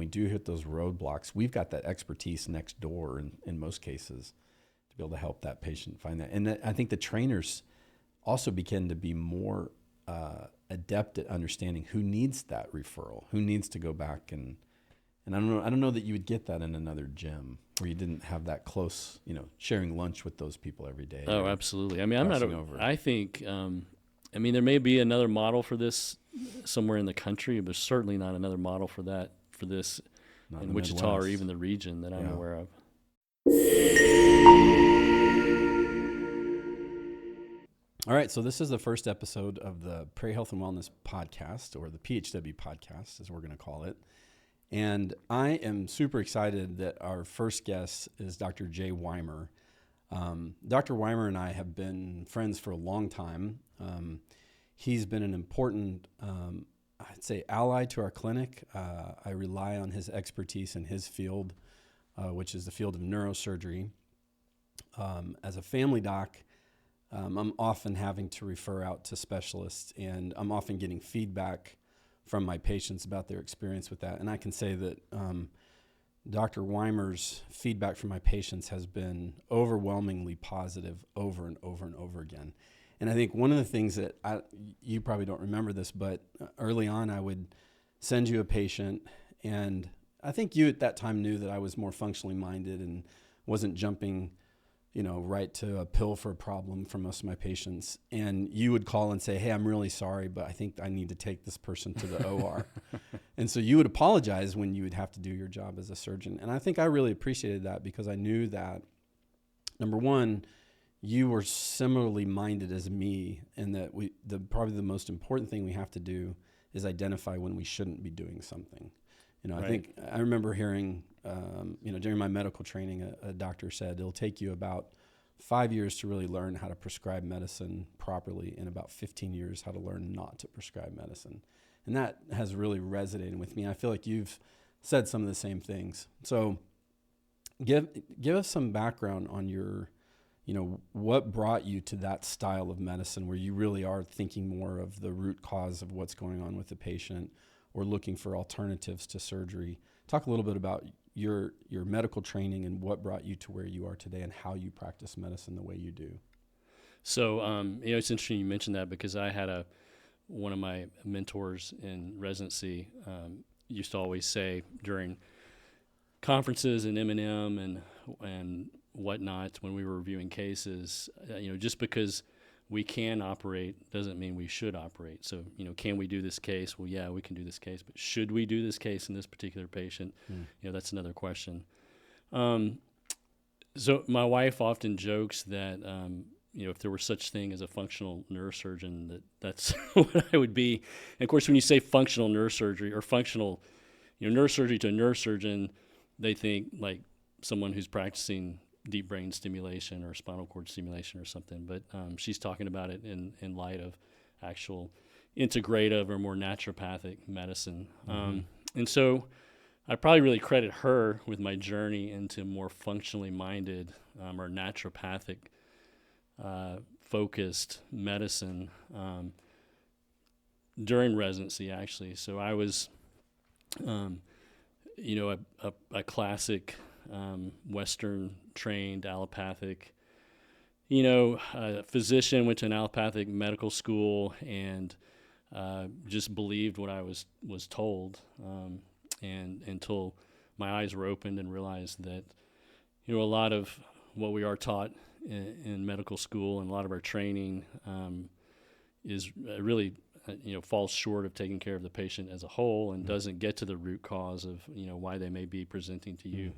we do hit those roadblocks, we've got that expertise next door in most cases to be able to help that patient find that. And I think the trainers also begin to be more adept at understanding who needs that referral, who needs to go back and I don't know that you would get that in another gym where you didn't have that close, sharing lunch with those people every day. Oh, absolutely. I mean, I think, there may be another model for this somewhere in the country, but certainly not another model for this not in Wichita Midwest, or even the region that I'm aware of. All right, so this is the first episode of the Prairie Health and Wellness Podcast, or the PHW Podcast, as we're going to call it. And I am super excited that our first guest is Dr. Jay Weimar. Dr. Weimar and I have been friends for a long time. He's been an important, I'd say, ally to our clinic. I rely on his expertise in his field, which is the field of neurosurgery. As a family doc, I'm often having to refer out to specialists, and I'm often getting feedback from my patients about their experience with that. And I can say that Dr. Weimar's feedback from my patients has been overwhelmingly positive over and over and over again. And I think one of the things that you probably don't remember this, but early on I would send you a patient, and I think you at that time knew that I was more functionally minded and wasn't jumping right to a pill for a problem for most of my patients. And you would call and say, hey, I'm really sorry, but I think I need to take this person to the OR. And so you would apologize when you would have to do your job as a surgeon. And I think I really appreciated that because I knew that, number one, you were similarly minded as me, and that probably the most important thing we have to do is identify when we shouldn't be doing something. Right. I think I remember hearing, during my medical training, a doctor said it'll take you about 5 years to really learn how to prescribe medicine properly, and about 15 years how to learn not to prescribe medicine. And that has really resonated with me. I feel like you've said some of the same things. So give us some background on your, what brought you to that style of medicine where you really are thinking more of the root cause of what's going on with the patient, or looking for alternatives to surgery. Talk a little bit about your medical training and what brought you to where you are today and how you practice medicine the way you do. So, it's interesting you mentioned that, because I had one of my mentors in residency used to always say during conferences and M&M and whatnot, when we were reviewing cases, just because we can operate doesn't mean we should operate. So, can we do this case? Well, yeah, we can do this case, but should we do this case in this particular patient? That's another question. So my wife often jokes that, if there were such thing as a functional neurosurgeon, that's what I would be. And of course, when you say functional neurosurgery or functional, neurosurgery to a neurosurgeon, they think like someone who's practicing deep brain stimulation or spinal cord stimulation or something, but she's talking about it in light of actual integrative or more naturopathic medicine. And so I probably really credit her with my journey into more functionally minded or naturopathic focused medicine during residency, actually. So I was, a classic Western trained allopathic, physician, went to an allopathic medical school and just believed what I was told. And until my eyes were opened and realized that, a lot of what we are taught in medical school and a lot of our training is really, falls short of taking care of the patient as a whole and doesn't get to the root cause of, why they may be presenting to you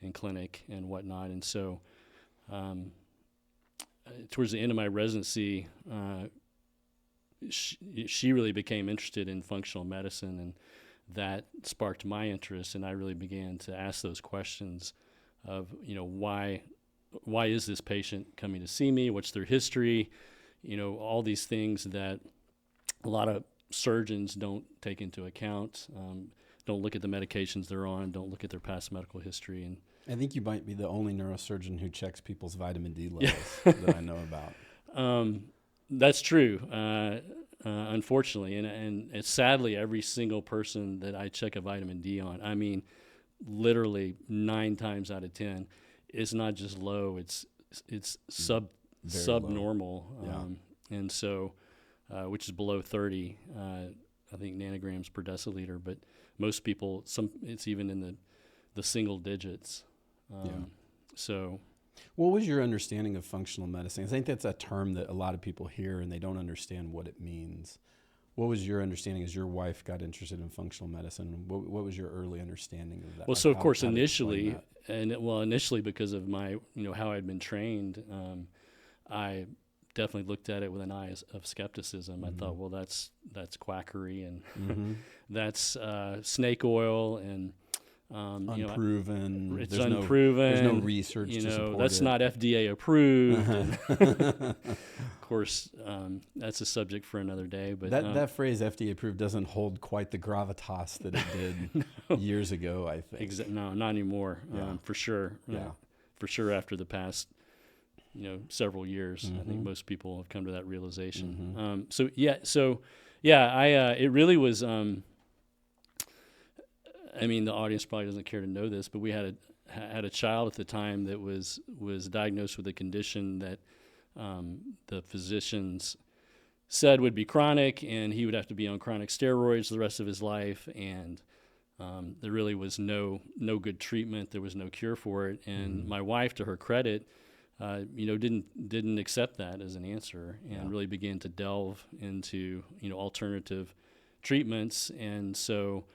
in clinic and whatnot. And so towards the end of my residency, she really became interested in functional medicine, and that sparked my interest, and I really began to ask those questions of, why is this patient coming to see me? What's their history? All these things that a lot of surgeons don't take into account, don't look at the medications they're on, don't look at their past medical history. And I think you might be the only neurosurgeon who checks people's vitamin D levels that I know about. That's true. unfortunately, and it's sadly every single person that I check a vitamin D on, I mean, literally 9 times out of 10, it's not just low, it's subnormal, and so which is below 30, I think nanograms per deciliter, but most people, it's even in the single digits. So, what was your understanding of functional medicine? I think that's a term that a lot of people hear and they don't understand what it means. What was your understanding as your wife got interested in functional medicine? What was your early understanding of that? Well, so of course, initially because of my, how I'd been trained, I definitely looked at it with an eye of skepticism. I thought, well, that's quackery, and that's snake oil, and unproven. It's unproven. There's no research to support that's it. Not FDA approved. Of course, that's a subject for another day. But that phrase FDA approved doesn't hold quite the gravitas that it did years ago, I think. No, not anymore. For sure. Yeah. For sure. After the past, several years, I think most people have come to that realization. It really was. I mean, the audience probably doesn't care to know this, but we had a child at the time that was diagnosed with a condition that the physicians said would be chronic, and he would have to be on chronic steroids the rest of his life, and there really was no good treatment. There was no cure for it, and my wife, to her credit, didn't accept that as an answer, and really began to delve into alternative treatments, and so.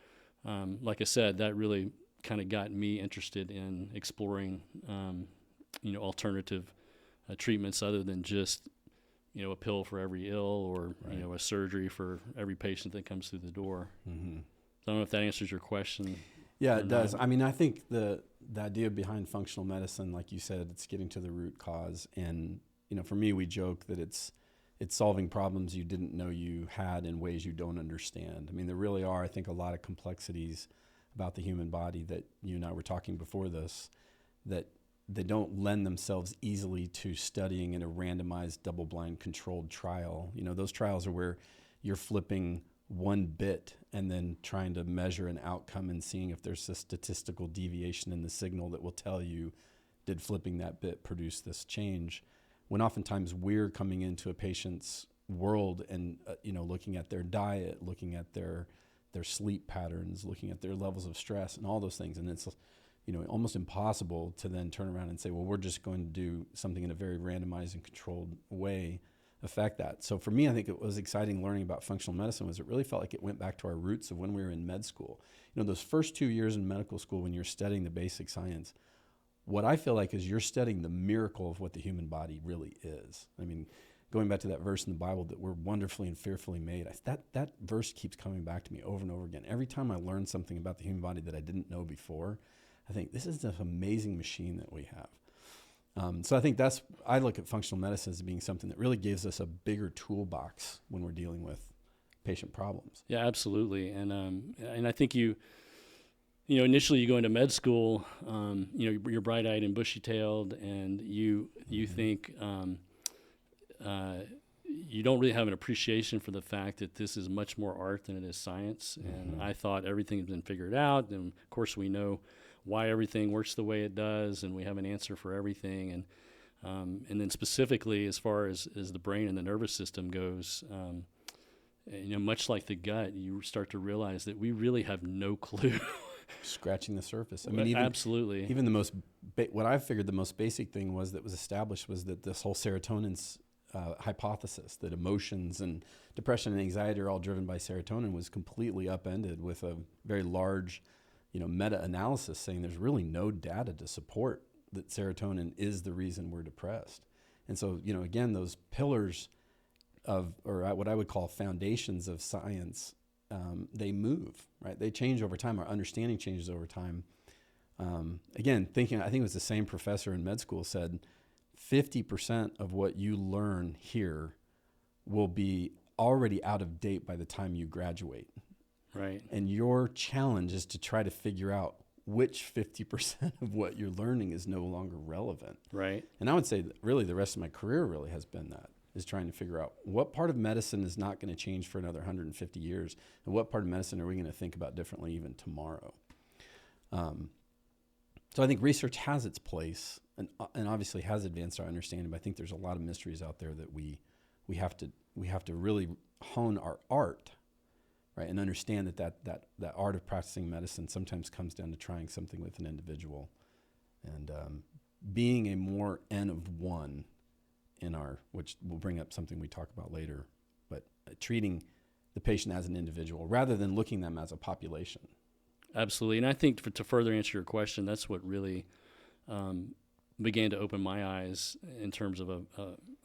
Like I said, that really kind of got me interested in exploring, alternative treatments other than just, a pill for every ill or, a surgery for every patient that comes through the door. So I don't know if that answers your question. Yeah, it does. I mean, I think the idea behind functional medicine, like you said, it's getting to the root cause. And, for me, we joke that it's solving problems you didn't know you had in ways you don't understand. I mean, there really are, I think, a lot of complexities about the human body that you and I were talking before this, that they don't lend themselves easily to studying in a randomized, double-blind, controlled trial. Those trials are where you're flipping one bit and then trying to measure an outcome and seeing if there's a statistical deviation in the signal that will tell you, did flipping that bit produce this change? When oftentimes we're coming into a patient's world and looking at their diet, looking at their sleep patterns, looking at their levels of stress and all those things, and it's almost impossible to then turn around and say, well, we're just going to do something in a very randomized and controlled way affect that. So for me, I think it was exciting learning about functional medicine was it really felt like it went back to our roots of when we were in med school. Those first 2 years in medical school when you're studying the basic science, what I feel like is you're studying the miracle of what the human body really is. I mean, going back to that verse in the Bible that we're wonderfully and fearfully made, that verse keeps coming back to me over and over again. Every time I learn something about the human body that I didn't know before, I think this is this amazing machine that we have. So I think I look at functional medicine as being something that really gives us a bigger toolbox when we're dealing with patient problems. Yeah, absolutely. And I think initially you go into med school, you're bright-eyed and bushy-tailed, and you think you don't really have an appreciation for the fact that this is much more art than it is science. And I thought everything had been figured out, and of course we know why everything works the way it does, and we have an answer for everything. And then specifically as far as the brain and the nervous system goes, much like the gut, you start to realize that we really have no clue. Scratching the surface. I mean, absolutely. Even what I figured the most basic thing was established was that this whole serotonin hypothesis that emotions and depression and anxiety are all driven by serotonin was completely upended with a very large, meta-analysis saying there's really no data to support that serotonin is the reason we're depressed. And so, again, those pillars or what I would call foundations of science, they move, right? They change over time. Our understanding changes over time. Again, I think it was the same professor in med school said, 50% of what you learn here will be already out of date by the time you graduate. Right. And your challenge is to try to figure out which 50% of what you're learning is no longer relevant. Right. And I would say that really the rest of my career really has been that. is trying to figure out what part of medicine is not going to change for another 150 years, and what part of medicine are we going to think about differently even tomorrow. So I think research has its place and obviously has advanced our understanding, but I think there's a lot of mysteries out there that we have to really hone our art, right, and understand that art of practicing medicine sometimes comes down to trying something with an individual and being a more N of one which will bring up something we talk about later, but treating the patient as an individual rather than looking at them as a population. Absolutely. And I think to further answer your question, that's what really began to open my eyes in terms of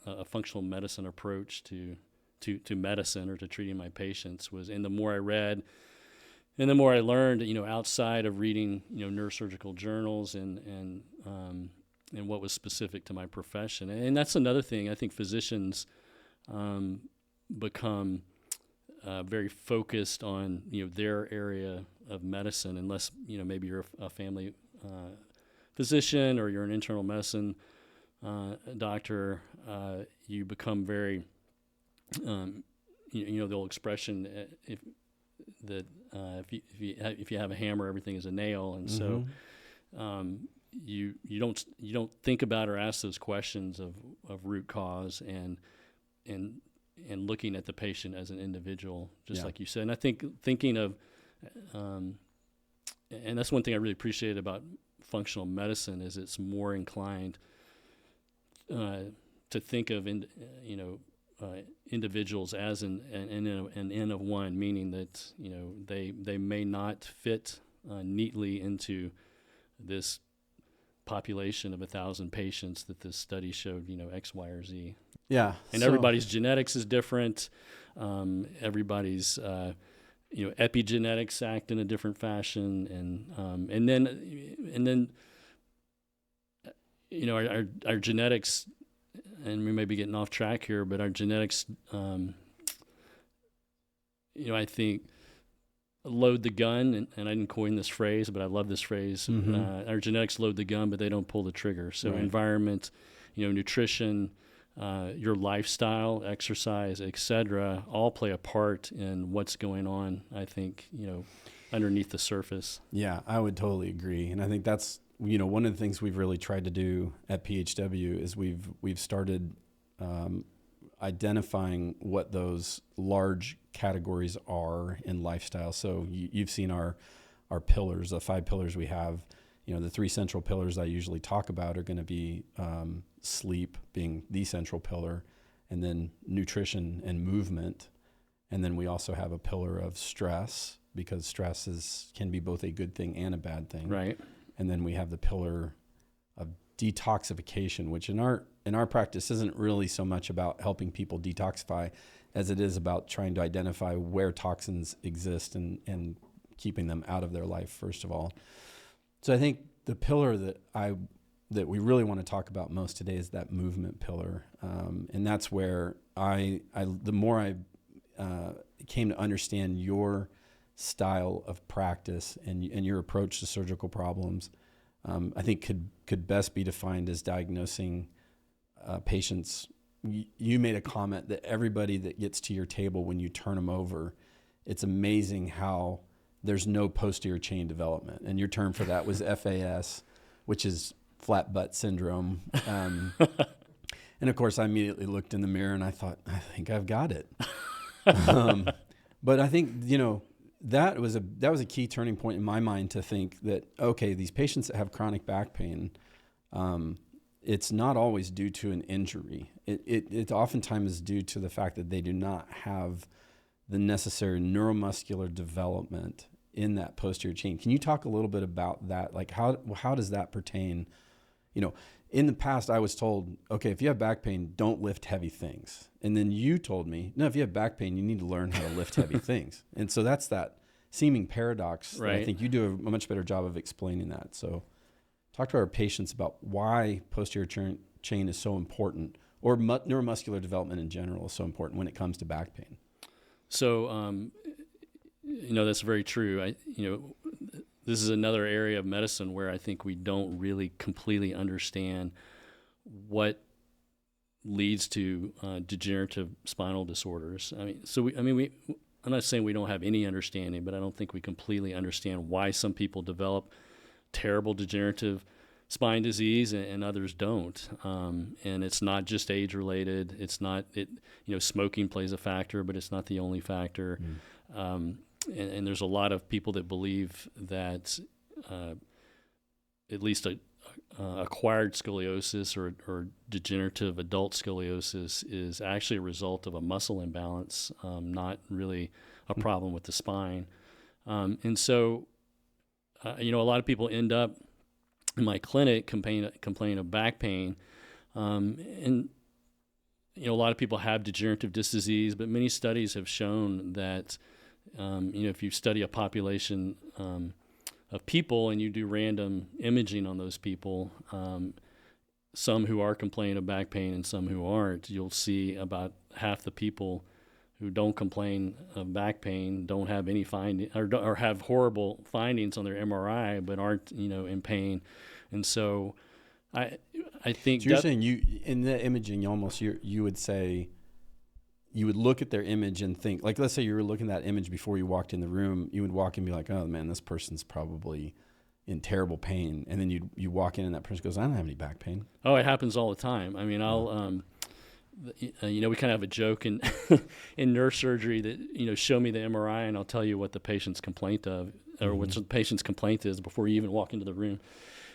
a functional medicine approach to medicine or to treating my patients and the more I read and the more I learned, outside of reading, neurosurgical journals and what was specific to my profession. And that's another thing. I think physicians become very focused on, their area of medicine, unless, maybe you're a family physician or you're an internal medicine doctor. You become very, the old expression, if you have a hammer, everything is a nail. And so you don't think about or ask those questions of root cause and looking at the patient as an individual, just like you said. And I think thinking of, and that's one thing I really appreciate about functional medicine is it's more inclined to think of individuals as an N of one, meaning that they may not fit neatly into this population of 1,000 patients that this study showed, X, Y, or Z. Yeah. And everybody's genetics is different. Everybody's, epigenetics act in a different fashion. And then our genetics, and we may be getting off track here, but our genetics, I think, load the gun, and I didn't coin this phrase, but I love this phrase. Our genetics load the gun, but they don't pull the trigger. So environment, nutrition, your lifestyle, exercise, etc., all play a part in what's going on, I think, underneath the surface. Yeah, I would totally agree. And I think that's, one of the things we've really tried to do at PHW is we've started identifying what those large categories are in lifestyle. So you've seen our pillars, the 5 pillars we have. The 3 central pillars I usually talk about are going to be sleep being the central pillar, and then nutrition and movement. And then we also have a pillar of stress, because stress can be both a good thing and a bad thing. Right. And then we have the pillar of detoxification, which in our practice isn't really so much about helping people detoxify as it is about trying to identify where toxins exist and keeping them out of their life, first of all. So I think the pillar that we really want to talk about most today is that movement pillar. And that's where the more I came to understand your style of practice and your approach to surgical problems, I think could best be defined as diagnosing patients. You made a comment that everybody that gets to your table, when you turn them over, it's amazing how there's no posterior chain development. And your term for that was FAS, which is flat butt syndrome. And of course, I immediately looked in the mirror and I thought, I think I've got it. But I think, that was a key turning point in my mind to think that, okay, these patients that have chronic back pain, it's not always due to an injury. It oftentimes is due to the fact that they do not have the necessary neuromuscular development in that posterior chain. Can you talk a little bit about that? Like how does that pertain? In the past I was told, okay, if you have back pain, don't lift heavy things. And then you told me, no, if you have back pain, you need to learn how to lift heavy things. And so that's that seeming paradox. Right. That I think you do a much better job of explaining that. So talk to our patients about why posterior chain is so important, or neuromuscular development in general is so important when it comes to back pain. So, that's very true. This is another area of medicine where I think we don't really completely understand what leads to degenerative spinal disorders. I'm not saying we don't have any understanding, but I don't think we completely understand why some people develop terrible degenerative spine disease and others don't. And it's not just age related. It's not, smoking plays a factor, but it's not the only factor. And there's a lot of people that believe that at least acquired scoliosis or degenerative adult scoliosis is actually a result of a muscle imbalance, not really a problem with the spine. And so, a lot of people end up in my clinic complaining of back pain. And a lot of people have degenerative disc disease, but many studies have shown that, if you study a population of people and you do random imaging on those people, some who are complaining of back pain and some who aren't, you'll see about half the people who don't complain of back pain don't have any finding or have horrible findings on their MRI, but aren't, in pain. And so I think so you're saying you, in the imaging, you would say, you would look at their image and think, like, let's say you were looking at that image before you walked in the room, you would walk and be like, oh man, this person's probably in terrible pain. And then you walk in and that person goes, I don't have any back pain. Oh, it happens all the time. I mean, I'll, we kind of have a joke in neurosurgery that, show me the MRI and I'll tell you what the patient's complaint of, or what the patient's complaint is before you even walk into the room.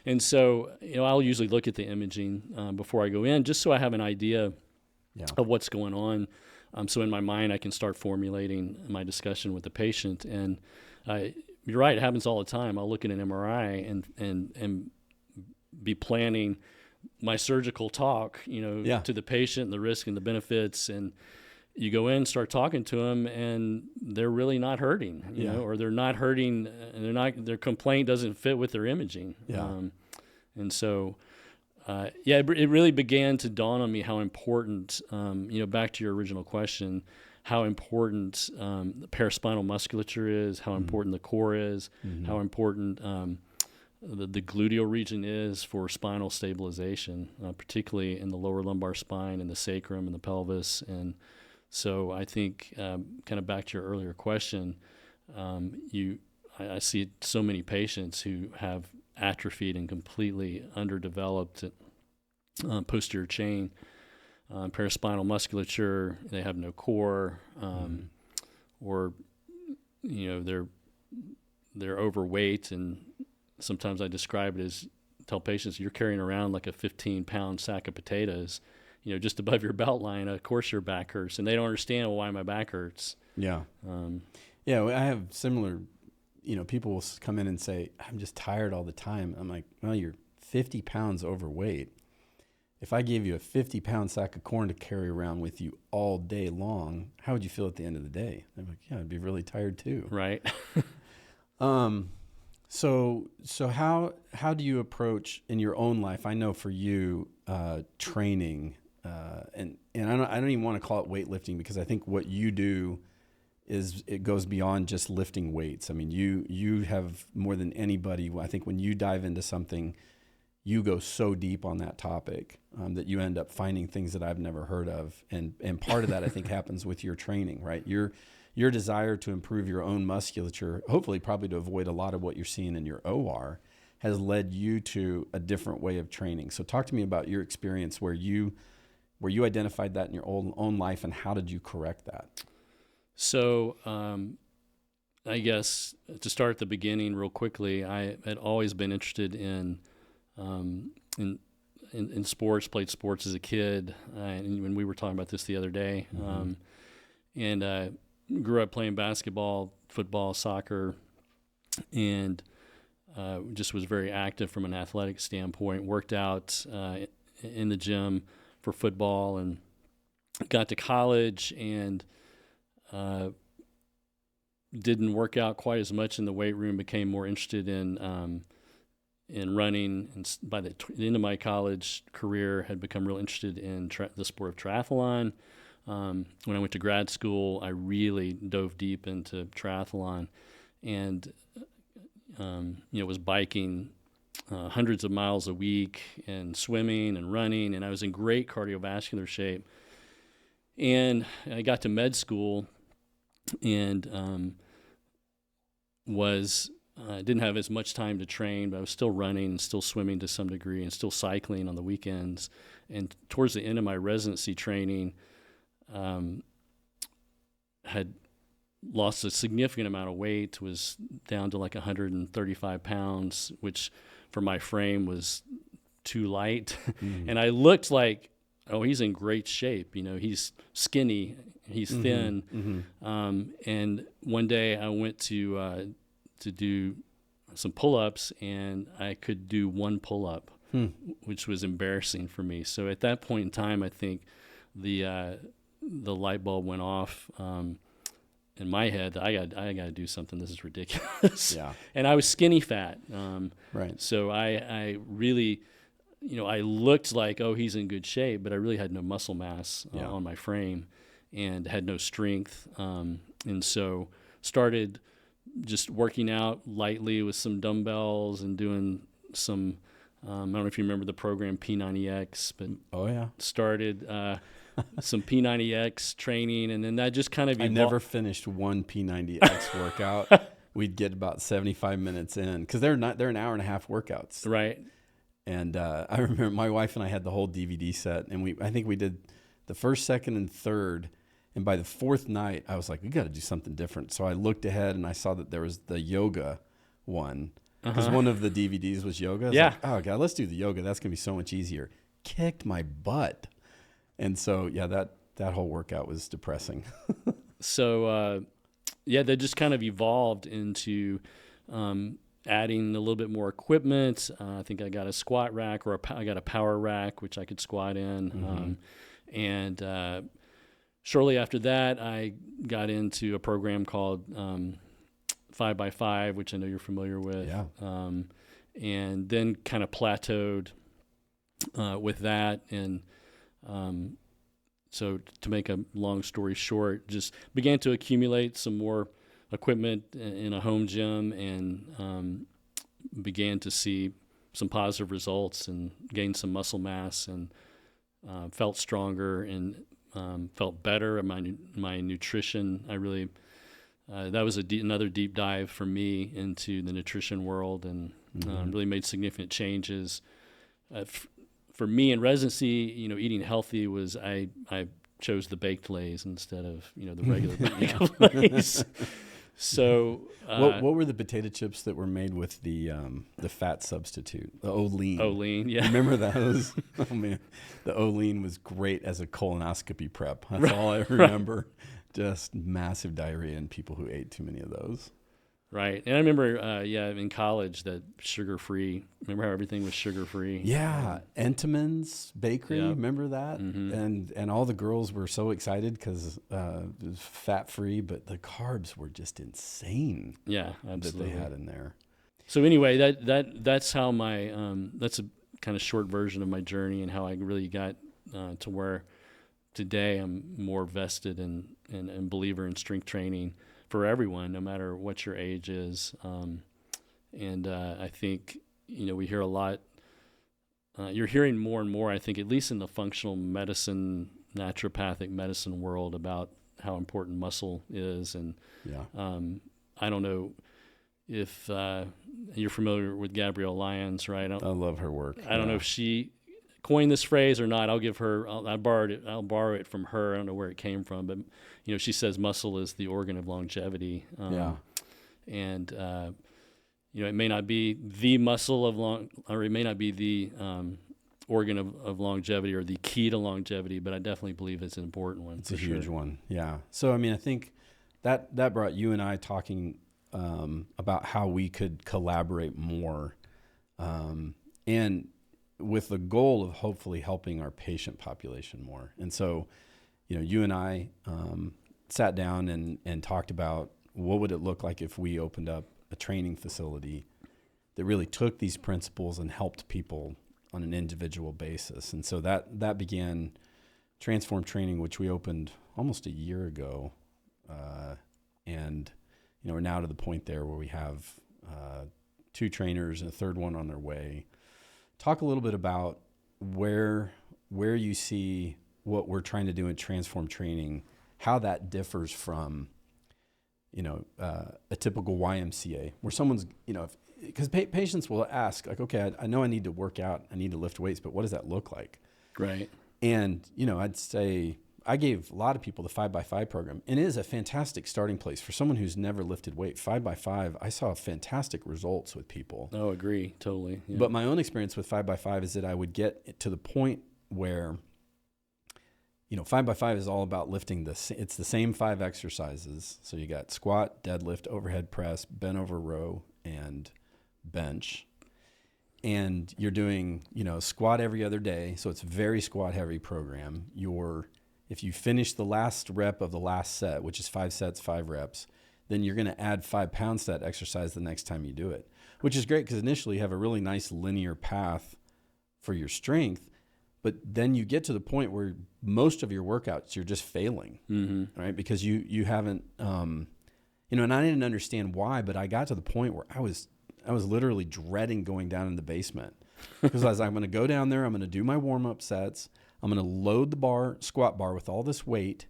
And so, I'll usually look at the imaging before I go in, just so I have an idea of what's going on. So in my mind, I can start formulating my discussion with the patient. And you're right, it happens all the time. I'll look at an MRI and be planning my surgical talk, to the patient, the risk and the benefits. And you go in, start talking to them, and they're really not hurting, or they're not hurting, and their complaint doesn't fit with their imaging. And so, it really began to dawn on me how important, back to your original question, how important the paraspinal musculature is, how important the core is, how important the gluteal region is for spinal stabilization, particularly in the lower lumbar spine and the sacrum and the pelvis. And so I think, kind of back to your earlier question, I see so many patients who have atrophied and completely underdeveloped posterior chain, paraspinal musculature. They have no core, or they're overweight, and sometimes I describe it as, tell patients, you're carrying around like a 15-pound sack of potatoes, just above your belt line. Of course your back hurts, and they don't understand why my back hurts. I have similar, people will come in and say, I'm just tired all the time. I'm like, well, you're 50 pounds overweight. If I gave you a 50-pound sack of corn to carry around with you all day long, how would you feel at the end of the day? I'm like, yeah, I'd be really tired too. Right. So how do you approach in your own life? I know for you, training, and I don't even want to call it weightlifting, because I think what you do it goes beyond just lifting weights. I mean, you have more than anybody. I think when you dive into something, you go so deep on that topic that you end up finding things that I've never heard of. And part of that, I think, happens with your training, right? Your desire to improve your own musculature, hopefully probably to avoid a lot of what you're seeing in your OR, has led you to a different way of training. So talk to me about your experience where you identified that in your own life, and how did you correct that? So I guess to start at the beginning real quickly, I had always been interested in sports, played sports as a kid. And when we were talking about this the other day, and grew up playing basketball, football, soccer, and just was very active from an athletic standpoint, worked out in the gym for football, and got to college and didn't work out quite as much in the weight room, became more interested in running, and by the end of my college career had become real interested in the sport of triathlon. When I went to grad school, I really dove deep into triathlon, and was biking hundreds of miles a week and swimming and running, and I was in great cardiovascular shape. And I got to med school and didn't have as much time to train, but I was still running and still swimming to some degree and still cycling on the weekends. And towards the end of my residency training, had lost a significant amount of weight, was down to like 135 pounds, which for my frame was too light. And I looked like, oh, he's in great shape. He's skinny, he's thin. And one day I went to do some pull-ups, and I could do one pull-up, which was embarrassing for me. So at that point in time, I think the light bulb went off in my head. I got to do something. This is ridiculous. Yeah. And I was skinny fat. Right. So I really, I looked like, oh, he's in good shape, but I really had no muscle mass on my frame and had no strength. And so started just working out lightly with some dumbbells and doing some, I don't know if you remember the program P90X, but started some P90X training, and then that just kind of evolved. I never finished one P90X workout. We'd get about 75 minutes in, because they're an hour and a half workouts. Right. And I remember my wife and I had the whole DVD set, and I think we did the first, second, and third. And by the fourth night, I was like, we got to do something different. So I looked ahead and I saw that there was the yoga one, because one of the DVDs was yoga. I was like, oh God, let's do the yoga. That's going to be so much easier. Kicked my butt. And so, that whole workout was depressing. So, that just kind of evolved into adding a little bit more equipment. I think I got a squat rack, or I got a power rack, which I could squat in. And shortly after that, I got into a program called 5x5, which I know you're familiar with. Yeah. And then kind of plateaued with that. And so to make a long story short, just began to accumulate some more equipment in a home gym, and began to see some positive results and gain some muscle mass, and felt stronger and felt better. My nutrition, I really, that was another deep dive for me into the nutrition world, and really made significant changes. For me in residency, eating healthy was, I chose the baked Lays instead of, the regular baked Lays. So what were the potato chips that were made with the fat substitute? The Olean. Olean, yeah. Remember those? Oh man, the Olean was great as a colonoscopy prep. That's all I remember. Just massive diarrhea in people who ate too many of those. Right. And I remember, in college, that sugar-free, remember how everything was sugar-free? Yeah. Entenmann's Bakery, remember that? Mm-hmm. And all the girls were so excited because it was fat-free, but the carbs were just insane. Yeah, absolutely. That they had in there. So anyway, that's how my, that's a kind of short version of my journey, and how I really got to where today I'm more vested in believer in strength training for everyone, no matter what your age is. And I think, we hear a lot, you're hearing more and more, I think, at least in the functional medicine, naturopathic medicine world, about how important muscle is. And I don't know if you're familiar with Gabrielle Lyons, right? I love her work. I don't know if she coined this phrase or not. I'll borrow it from her. I don't know where it came from, but she says muscle is the organ of longevity. And it may not be the muscle or it may not be the organ of longevity or the key to longevity, but I definitely believe it's an important one. It's a huge one. Yeah. So I think that brought you and I talking about how we could collaborate more, and with the goal of hopefully helping our patient population more. And so, you and I sat down and talked about what would it look like if we opened up a training facility that really took these principles and helped people on an individual basis. And so that began Transform Training, which we opened almost a year ago. And, we're now to the point there where we have 2 trainers and a third one on their way. Talk a little bit about where you see what we're trying to do in transform training, how that differs from, a typical YMCA where someone's, because patients will ask like, okay, I know I need to work out, I need to lift weights, but what does that look like? Right. And, I'd say I gave a lot of people the 5x5 program, and it is a fantastic starting place for someone who's never lifted weight. 5x5, I saw fantastic results with people. Oh, agree. Totally. Yeah. But my own experience with 5x5 is that I would get to the point where, 5x5 is all about lifting it's the same 5 exercises. So you got squat, deadlift, overhead press, bent over row, and bench. And you're doing, squat every other day. So it's a very squat heavy program. If you finish the last rep of the last set, which is 5 sets, 5 reps, then you're going to add 5 pounds to that exercise the next time you do it, which is great because initially you have a really nice linear path for your strength. But then you get to the point where most of your workouts, you're just failing, right? Because you haven't, and I didn't understand why, but I got to the point where I was literally dreading going down in the basement because I was like, I'm going to go down there, I'm going to do my warm-up sets, I'm going to load the squat bar with all this weight,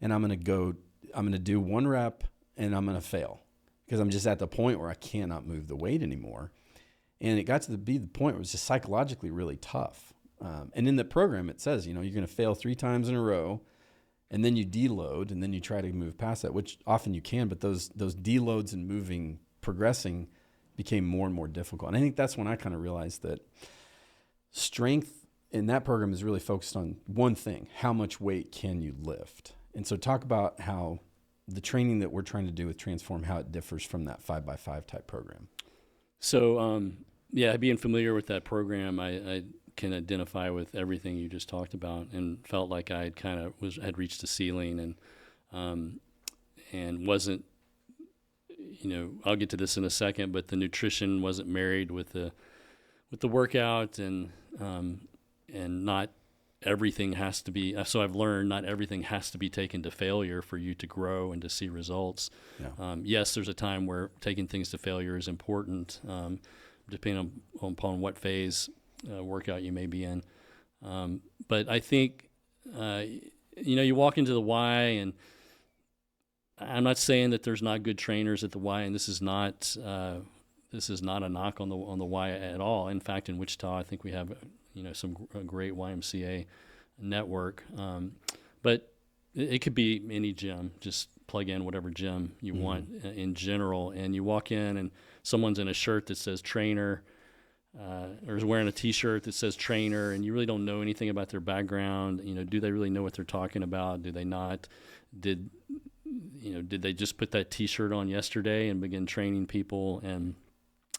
and I'm going to do 1 rep, and I'm going to fail because I'm just at the point where I cannot move the weight anymore. And it got to be the point where it was just psychologically really tough. And in the program, it says, you're going to fail 3 times in a row, and then you deload, and then you try to move past that, which often you can, but those deloads and progressing became more and more difficult. And I think that's when I kind of realized that strength in that program is really focused on one thing: how much weight can you lift? And so talk about how the training that we're trying to do with Transform, how it differs from that 5x5 type program. So, being familiar with that program, I can identify with everything you just talked about, and felt like I had reached a ceiling, and wasn't, I'll get to this in a second, but the nutrition wasn't married with the workout, and not everything has to be. So I've learned not everything has to be taken to failure for you to grow and to see results. Yeah. Yes, there's a time where taking things to failure is important, depending upon what phase workout you may be in. But I think, you walk into the Y, and I'm not saying that there's not good trainers at the Y, and this is not a knock on the Y at all. In fact, in Wichita, I think we have a great YMCA network. But it could be any gym. Just plug in whatever gym you want in general, and you walk in and someone's in a shirt that says trainer, or is wearing a T-shirt that says trainer, and you really don't know anything about their background. Do they really know what they're talking about? Do they not? Did they just put that T-shirt on yesterday and begin training people? And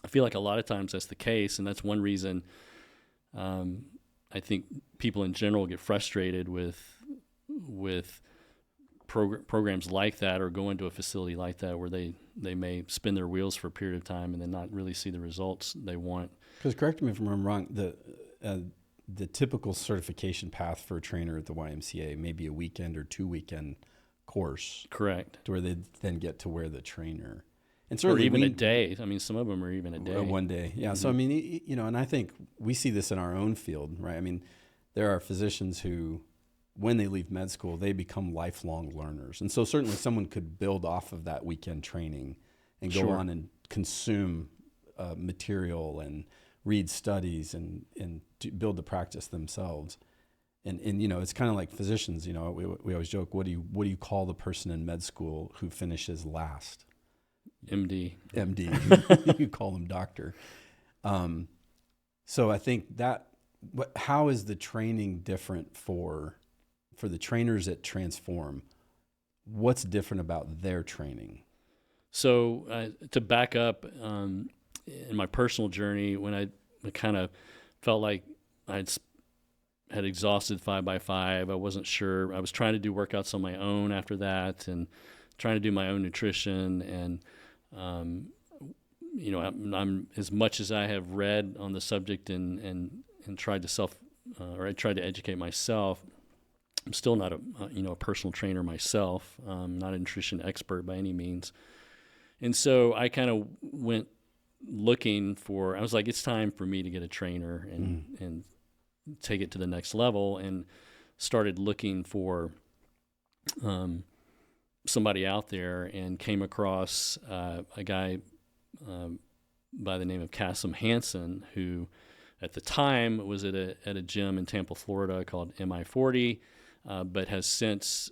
I feel like a lot of times that's the case, and that's one reason I think people in general get frustrated with programs like that, or go into a facility like that where they may spin their wheels for a period of time and then not really see the results they want. Because correct me if I'm wrong, the typical certification path for a trainer at the YMCA may be a weekend or 2 weekend course. Correct. To where they then get to wear the trainer. And or even a day. I mean, some of them are even a day. 1 day. Yeah. Mm-hmm. So, I mean, and I think we see this in our own field, right? I mean, there are physicians who, when they leave med school, they become lifelong learners. And so certainly someone could build off of that weekend training and go on and consume material and read studies and to build the practice themselves. And it's kind of like physicians, we always joke, what do you call the person in med school who finishes last? MD. You call them doctor. So I think how is the training different for the trainers at Transform? What's different about their training? So to back up, in my personal journey, when I kind of felt like I had exhausted 5x5, I wasn't sure. I was trying to do workouts on my own after that, and trying to do my own nutrition, and I'm as much as I have read on the subject and tried to I tried to educate myself. I'm still not a personal trainer myself. I'm not a nutrition expert by any means, and so I kind of went looking for, I was like, it's time for me to get a trainer and take it to the next level, and started looking for somebody out there, and came across a guy by the name of Kasim Hansen, who at the time was at a gym in Tampa, Florida called MI40, but has since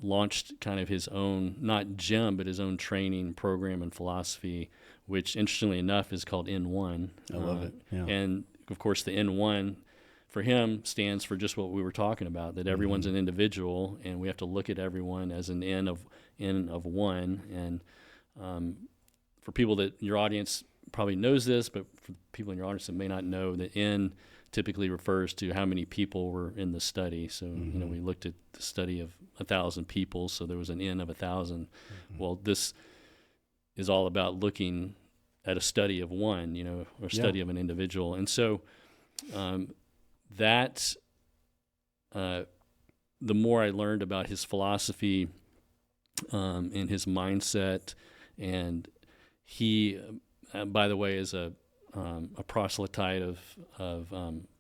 launched kind of his own, not gym, but his own training program and philosophy, which interestingly enough is called N1. I love it. Yeah. And of course the N1 for him stands for just what we were talking about, that everyone's an individual, and we have to look at everyone as an N of one. And for people that your audience probably knows this, but for people in your audience that may not know, the N typically refers to how many people were in the study. So, we looked at the study of 1,000 people, so there was an N of 1,000. Well, this is all about looking at a study of one, or a study of an individual. And so that, the more I learned about his philosophy and his mindset, and he, by the way, is a proselyte of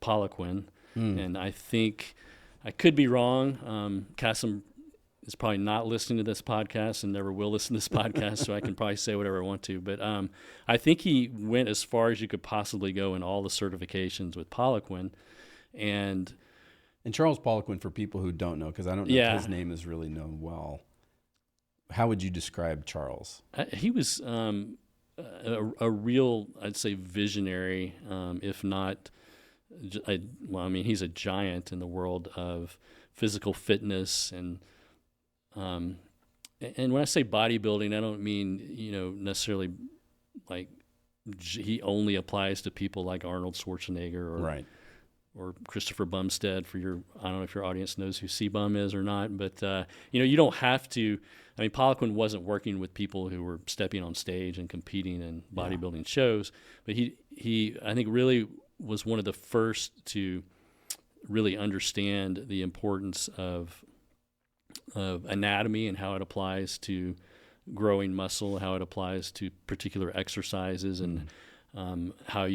Poliquin, and I think, I could be wrong. Kasim is probably not listening to this podcast and never will listen to this podcast, so I can probably say whatever I want to. But I think he went as far as you could possibly go in all the certifications with Poliquin. And Charles Poliquin, for people who don't know, because I don't know if his name is really known well, how would you describe Charles? He was a real, I'd say, visionary, if not, he's a giant in the world of physical fitness. And when I say bodybuilding, I don't mean, necessarily like he only applies to people like Arnold Schwarzenegger or Christopher Bumstead. I don't know if your audience knows who C-Bum is or not, but you don't have to. Poliquin wasn't working with people who were stepping on stage and competing in bodybuilding shows, but he I think really was one of the first to really understand the importance of anatomy and how it applies to growing muscle, how it applies to particular exercises, and how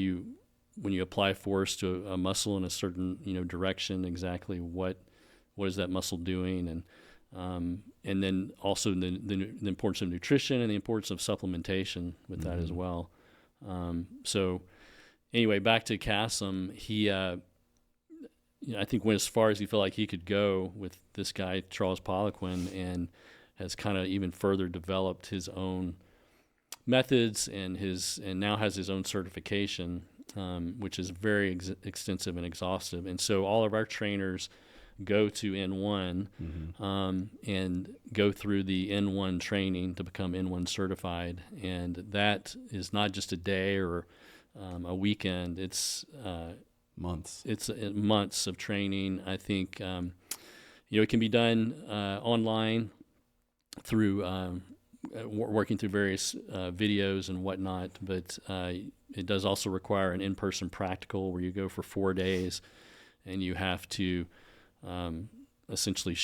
when you apply force to a muscle in a certain direction, exactly what is that muscle doing, and then also the importance of nutrition and the importance of supplementation with that as well. So anyway, back to Kasim, he I think went as far as he felt like he could go with this guy Charles Poliquin, and has kind of even further developed his own methods and now has his own certification, which is very extensive and exhaustive. And so all of our trainers go to N1 and go through the N1 training to become N1 certified. And that is not just a day or a weekend. It's months. It's months of training. I think it can be done online through working through various videos and whatnot, but it does also require an in-person practical where you go for 4 days, and you have to essentially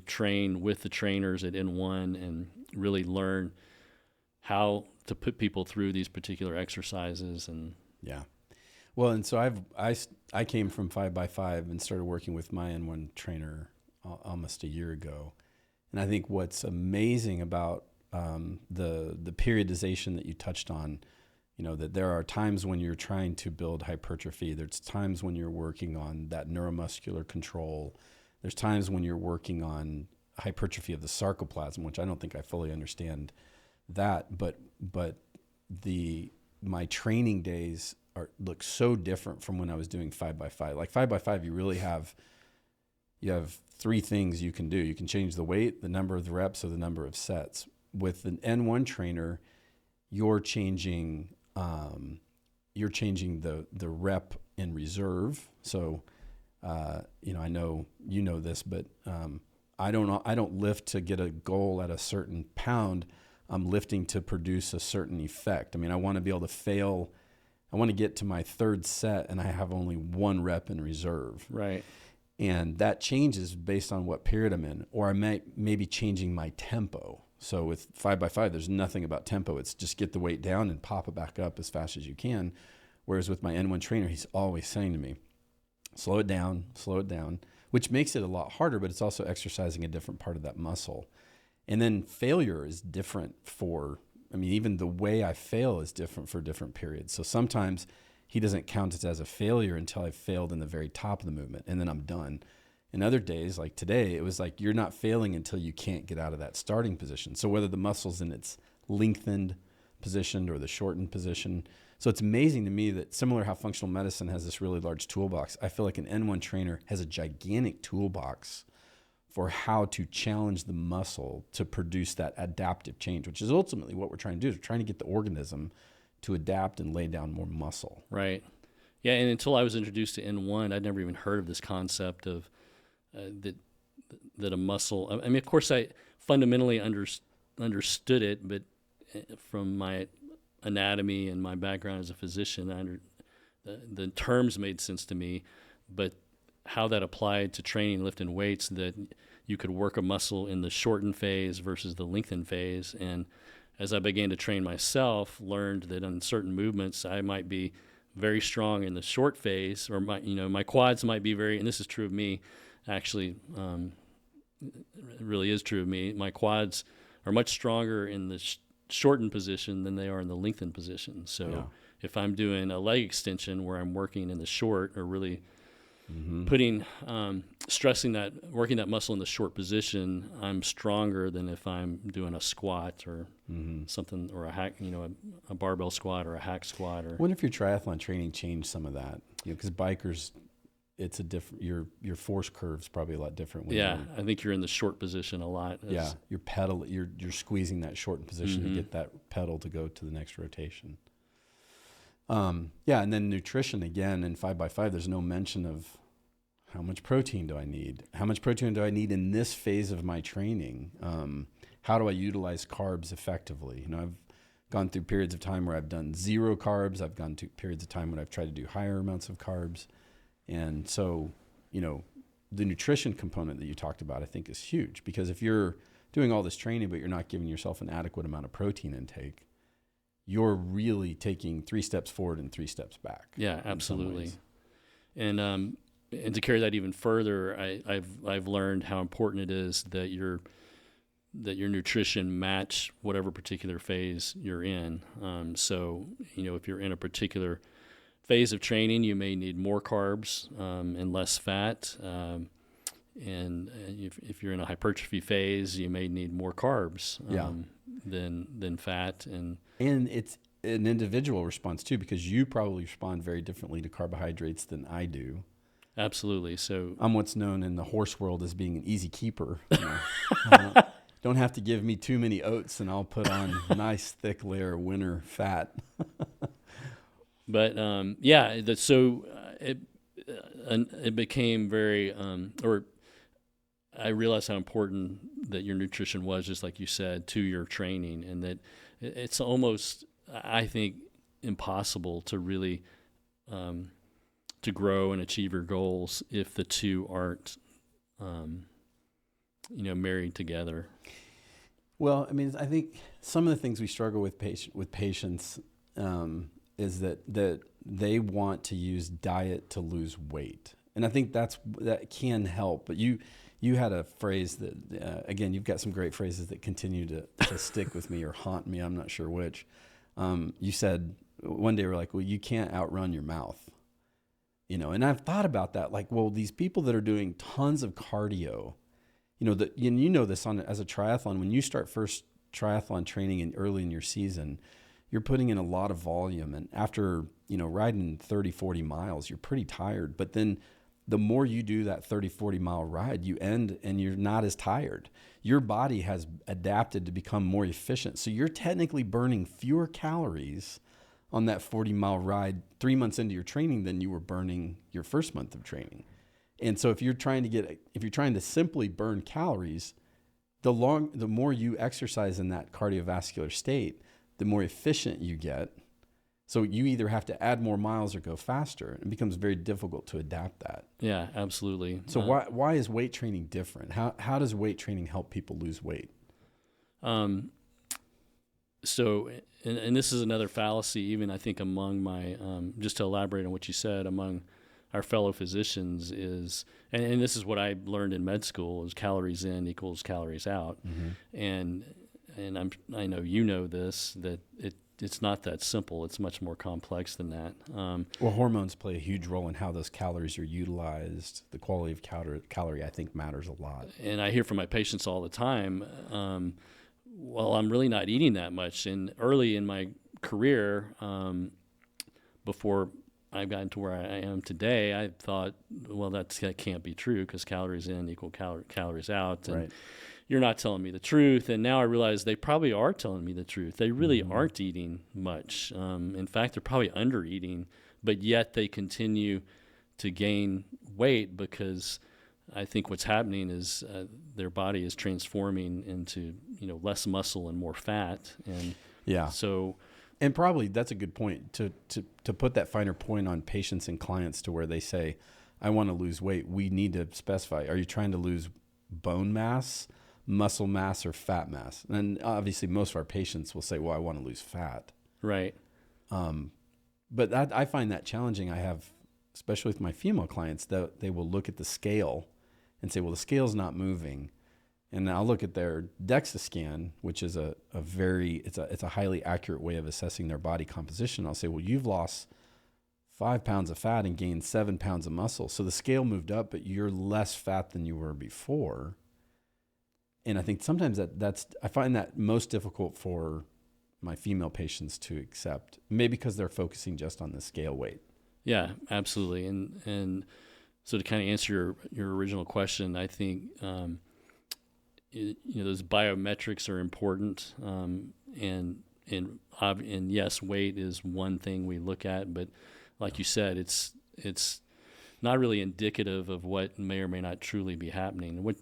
train with the trainers at N1 and really learn how to put people through these particular exercises. And well, and so I came from 5x5 and started working with my N1 trainer almost a year ago. And I think what's amazing about the periodization that you touched on, that there are times when you're trying to build hypertrophy. There's times when you're working on that neuromuscular control. There's times when you're working on hypertrophy of the sarcoplasm, which I don't think I fully understand that. But my training days look so different from when I was doing 5x5. Like 5x5, you have 3 things you can do. You can change the weight, the number of the reps, or the number of sets. With an N1 trainer, you're changing the rep in reserve. So, I know you know this, but I don't lift to get a goal at a certain pound. I'm lifting to produce a certain effect. I want to be able to fail. I want to get to my 3rd set, and I have only 1 rep in reserve. Right. And that changes based on what period I'm in, or I may be changing my tempo. So with 5x5, there's nothing about tempo. It's just get the weight down and pop it back up as fast as you can. Whereas with my N1 trainer, he's always saying to me, slow it down, which makes it a lot harder, but it's also exercising a different part of that muscle. And then failure is different even the way I fail is different for different periods. So sometimes he doesn't count it as a failure until I've failed in the very top of the movement, and then I'm done. In other days, like today, it was like you're not failing until you can't get out of that starting position. So whether the muscle's in its lengthened position or the shortened position. So it's amazing to me that similar how functional medicine has this really large toolbox, I feel like an N1 trainer has a gigantic toolbox for how to challenge the muscle to produce that adaptive change, which is ultimately what we're trying to do. Is we're trying to get the organism to adapt and lay down more muscle. Right. Yeah, and until I was introduced to N1, I'd never even heard of this concept of that a muscle. I mean, of course, I fundamentally understood it, but from my anatomy and my background as a physician, the terms made sense to me, but how that applied to training, lifting weights, that you could work a muscle in the shortened phase versus the lengthened phase. And as I began to train myself, learned that on certain movements, I might be very strong in the short phase, or my quads might be and this is true of me, actually, it really is true of me. My quads are much stronger in the shortened position than they are in the lengthened position. So if I'm doing a leg extension where I'm working in the short, or really working that muscle in the short position, I'm stronger than if I'm doing a squat or something, or a hack, a barbell squat or a hack squat. Or what if your triathlon training changed some of that? Because bikers, it's a different. Your force curve's probably a lot different. I think you're in the short position a lot. Your pedal, you're squeezing that shortened position to get that pedal to go to the next rotation. And then nutrition again in 5x5. There's no mention of how much protein do I need? How much protein do I need in this phase of my training? How do I utilize carbs effectively? I've gone through periods of time where I've done 0 carbs. I've gone through periods of time when I've tried to do higher amounts of carbs. And so, the nutrition component that you talked about, I think, is huge, because if you're doing all this training, but you're not giving yourself an adequate amount of protein intake, you're really taking 3 steps forward and 3 steps back. Yeah, absolutely. And to carry that even further, I've learned how important it is that your nutrition match whatever particular phase you're in. So if you're in a particular phase of training, you may need more carbs and less fat. And if you're in a hypertrophy phase, you may need more carbs than fat. And it's an individual response too, because you probably respond very differently to carbohydrates than I do. Absolutely. So I'm what's known in the horse world as being an easy keeper. Don't have to give me too many oats, and I'll put on a nice thick layer of winter fat. But it became very, I realized how important that your nutrition was, just like you said, to your training, and that it's almost, I think, impossible to really to grow and achieve your goals if the two aren't, married together. Well, I think some of the things we struggle with patients is that they want to use diet to lose weight, and I think that can help. But you had a phrase that again, you've got some great phrases that continue to stick with me or haunt me. I'm not sure which. You said one day, we're like, well, you can't outrun your mouth. And I've thought about that. Like, well, these people that are doing tons of cardio, this as a triathlon, when you start first triathlon training early in your season, you're putting in a lot of volume. And after, riding 30, 40 miles, you're pretty tired. But then the more you do that 30, 40 mile ride, you end and you're not as tired. Your body has adapted to become more efficient. So you're technically burning fewer calories on that 40-mile ride 3 months into your training than you were burning your first month of training. And so if you're trying to simply burn calories, the more you exercise in that cardiovascular state, the more efficient you get. So you either have to add more miles or go faster. It becomes very difficult to adapt that. Yeah, absolutely. So why is weight training different? How does weight training help people lose weight? So, and this is another fallacy, even I think among my, just to elaborate on what you said, among our fellow physicians is, and this is what I learned in med school, is calories in equals calories out. And I know you know this, that it's not that simple. It's much more complex than that. Well, hormones play a huge role in how those calories are utilized. The quality of calorie, I think, matters a lot. And I hear from my patients all the time, well, I'm really not eating that much. And early in my career, before I've gotten to where I am today, I thought, well, that can't be true, because calories in equal calories out. And you're not telling me the truth. And now I realize they probably are telling me the truth. They really aren't eating much. In fact, they're probably under eating, but yet they continue to gain weight, because I think what's happening is their body is transforming into, less muscle and more fat. And so, and probably that's a good point to put that finer point on patients and clients, to where they say, I want to lose weight. We need to specify, are you trying to lose bone mass, muscle mass, or fat mass? And obviously most of our patients will say, well, I want to lose fat. Right. But I find that challenging. I have, especially with my female clients, that they will look at the scale and say, well, the scale's not moving. And I'll look at their DEXA scan, which is it's a highly accurate way of assessing their body composition. I'll say, well, you've lost 5 pounds of fat and gained 7 pounds of muscle. So the scale moved up, but you're less fat than you were before. And I think sometimes I find that most difficult for my female patients to accept, maybe because they're focusing just on the scale weight. Yeah, absolutely. And so to kind of answer your original question, I think, those biometrics are important. And yes, weight is one thing we look at, but like you said, it's not really indicative of what may or may not truly be happening. What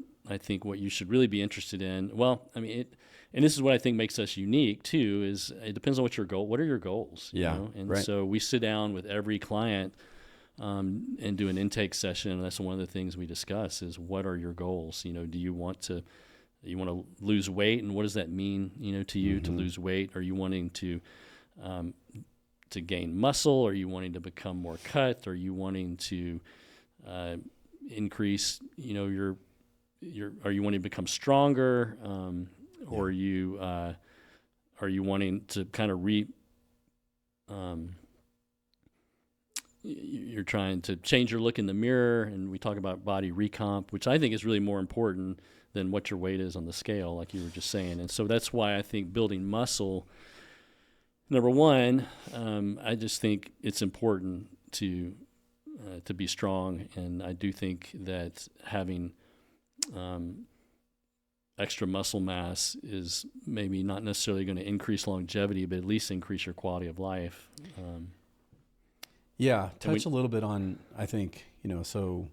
you should really be interested in, and this is what I think makes us unique too, is it depends on what are your goals? So we sit down with every client and do an intake session, and that's one of the things we discuss is, what are your goals? Do you want to lose weight, and what does that mean, to you to lose weight? Are you wanting to gain muscle? Are you wanting to become more cut? Are you wanting to increase, are you wanting to become stronger? Or are you wanting to kind of you're trying to change your look in the mirror, and we talk about body recomp, which I think is really more important than what your weight is on the scale, like you were just saying. And so that's why I think building muscle, number one, I just think it's important to be strong, and I do think that having extra muscle mass is maybe not necessarily going to increase longevity, but at least increase your quality of life. Touch a little bit on, I think, so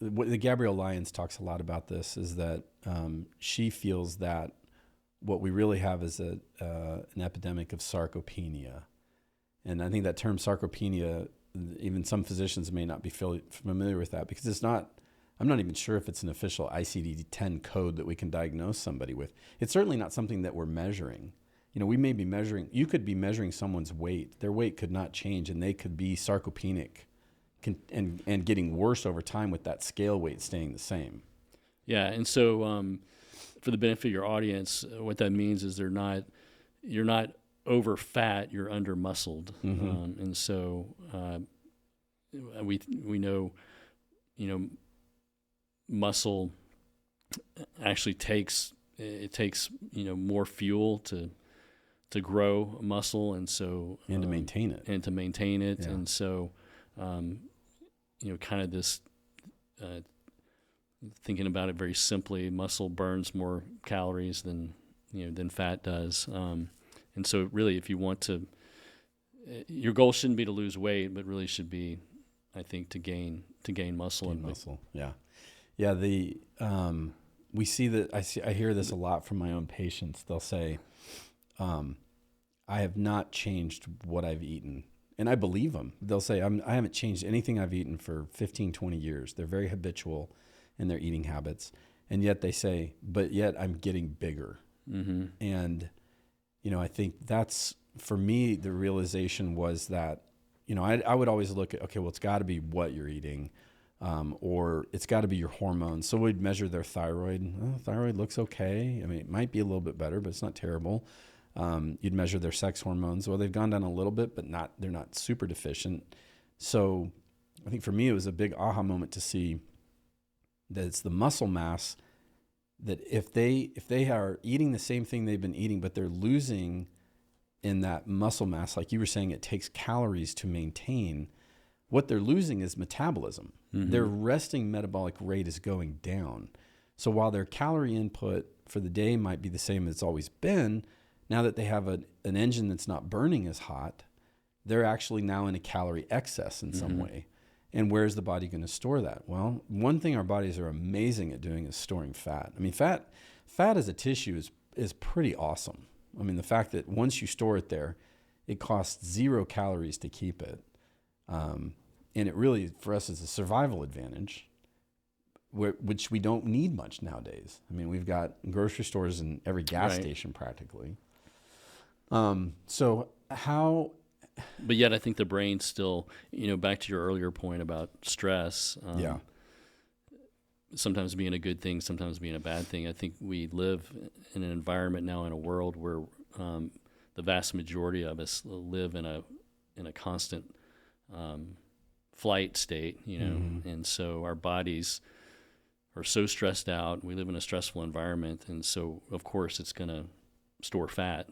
the Gabrielle Lyons talks a lot about this, is that she feels that what we really have is an epidemic of sarcopenia. And I think that term sarcopenia, even some physicians may not be familiar with that, because I'm not even sure if it's an official ICD-10 code that we can diagnose somebody with. It's certainly not something that we're measuring. We may be measuring, you could be measuring someone's weight. Their weight could not change, and they could be sarcopenic and getting worse over time with that scale weight staying the same. Yeah, and so for the benefit of your audience, what that means is you're not over fat, you're under muscled. And so we know, muscle actually takes more fuel to grow muscle, and so to maintain it, Yeah. And so kind of this thinking about it very simply, muscle burns more calories than fat does, and so really, if you want to, your goal shouldn't be to lose weight, but really should be, I think, to gain muscle. Yeah. We see that. I hear this a lot from my own patients. They'll say, I have not changed what I've eaten. And I believe them. They'll say, I haven't changed anything I've eaten for 15, 20 years. They're very habitual in their eating habits. And yet they say, but yet I'm getting bigger. Mm-hmm. And, I think that's, for me, the realization was that, I would always look at, okay, well, it's got to be what you're eating, or it's got to be your hormones. So we'd measure their thyroid. Oh, thyroid looks okay. I mean, it might be a little bit better, but it's not terrible. You'd measure their sex hormones. Well, they've gone down a little bit, but they're not super deficient. So I think for me, it was a big aha moment to see that it's the muscle mass, that if they are eating the same thing they've been eating, but they're losing in that muscle mass, like you were saying, it takes calories to maintain. What they're losing is metabolism. Mm-hmm. Their resting metabolic rate is going down. So while their calorie input for the day might be the same as it's always been, now that they have an engine that's not burning as hot, they're actually now in a calorie excess in some way. And where's the body going to store that? Well, one thing our bodies are amazing at doing is storing fat. I mean, fat as a tissue is pretty awesome. I mean, the fact that once you store it there, it costs 0 calories to keep it. And it really, for us, is a survival advantage, which we don't need much nowadays. I mean, we've got grocery stores in every gas station practically. So how... But yet I think the brain still, back to your earlier point about stress, sometimes being a good thing, sometimes being a bad thing. I think we live in an environment now in a world where the vast majority of us live in a constant flight state, and so our bodies are so stressed out. We live in a stressful environment, and so of course it's going to store fat.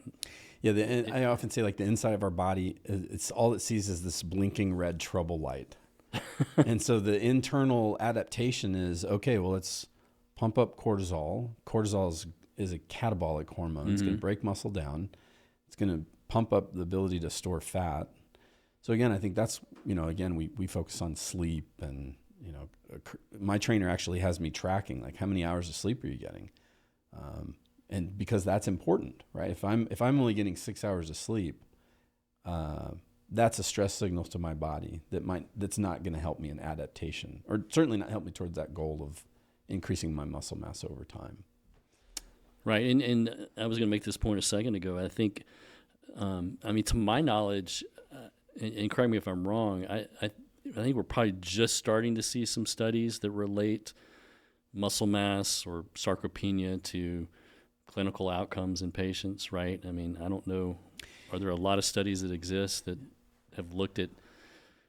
Yeah, I often say, like, the inside of our body, it's all it sees is this blinking red trouble light. And so the internal adaptation is, okay, well, let's pump up cortisol. Cortisol is a catabolic hormone. It's going to break muscle down. It's going to pump up the ability to store fat. So again, I think that's, again, we focus on sleep, and, my trainer actually has me tracking, like, how many hours of sleep are you getting? And because that's important, right? If I'm only getting 6 hours of sleep, that's a stress signal to my body that's not going to help me in adaptation, or certainly not help me towards that goal of increasing my muscle mass over time. Right, and I was going to make this point a second ago. I think, to my knowledge, and correct me if I'm wrong, I think we're probably just starting to see some studies that relate muscle mass or sarcopenia to clinical outcomes in patients, right? I mean, I don't know. Are there a lot of studies that exist that have looked at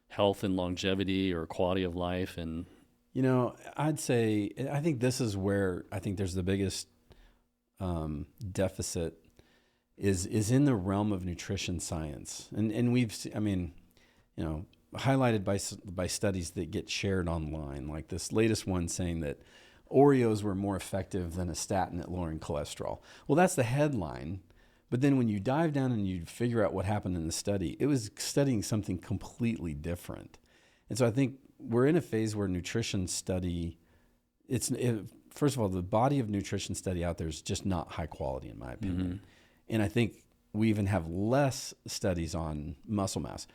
health and longevity or quality of life? And I'd say, I think this is where I think there's the biggest deficit is in the realm of nutrition science, and we've, highlighted by studies that get shared online, like this latest one saying that Oreos were more effective than a statin at lowering cholesterol. Well, that's the headline. But then when you dive down and you figure out what happened in the study, it was studying something completely different. And so I think we're in a phase where nutrition study, first of all, the body of nutrition study out there is just not high quality, in my opinion. And I think we even have less studies on muscle mass.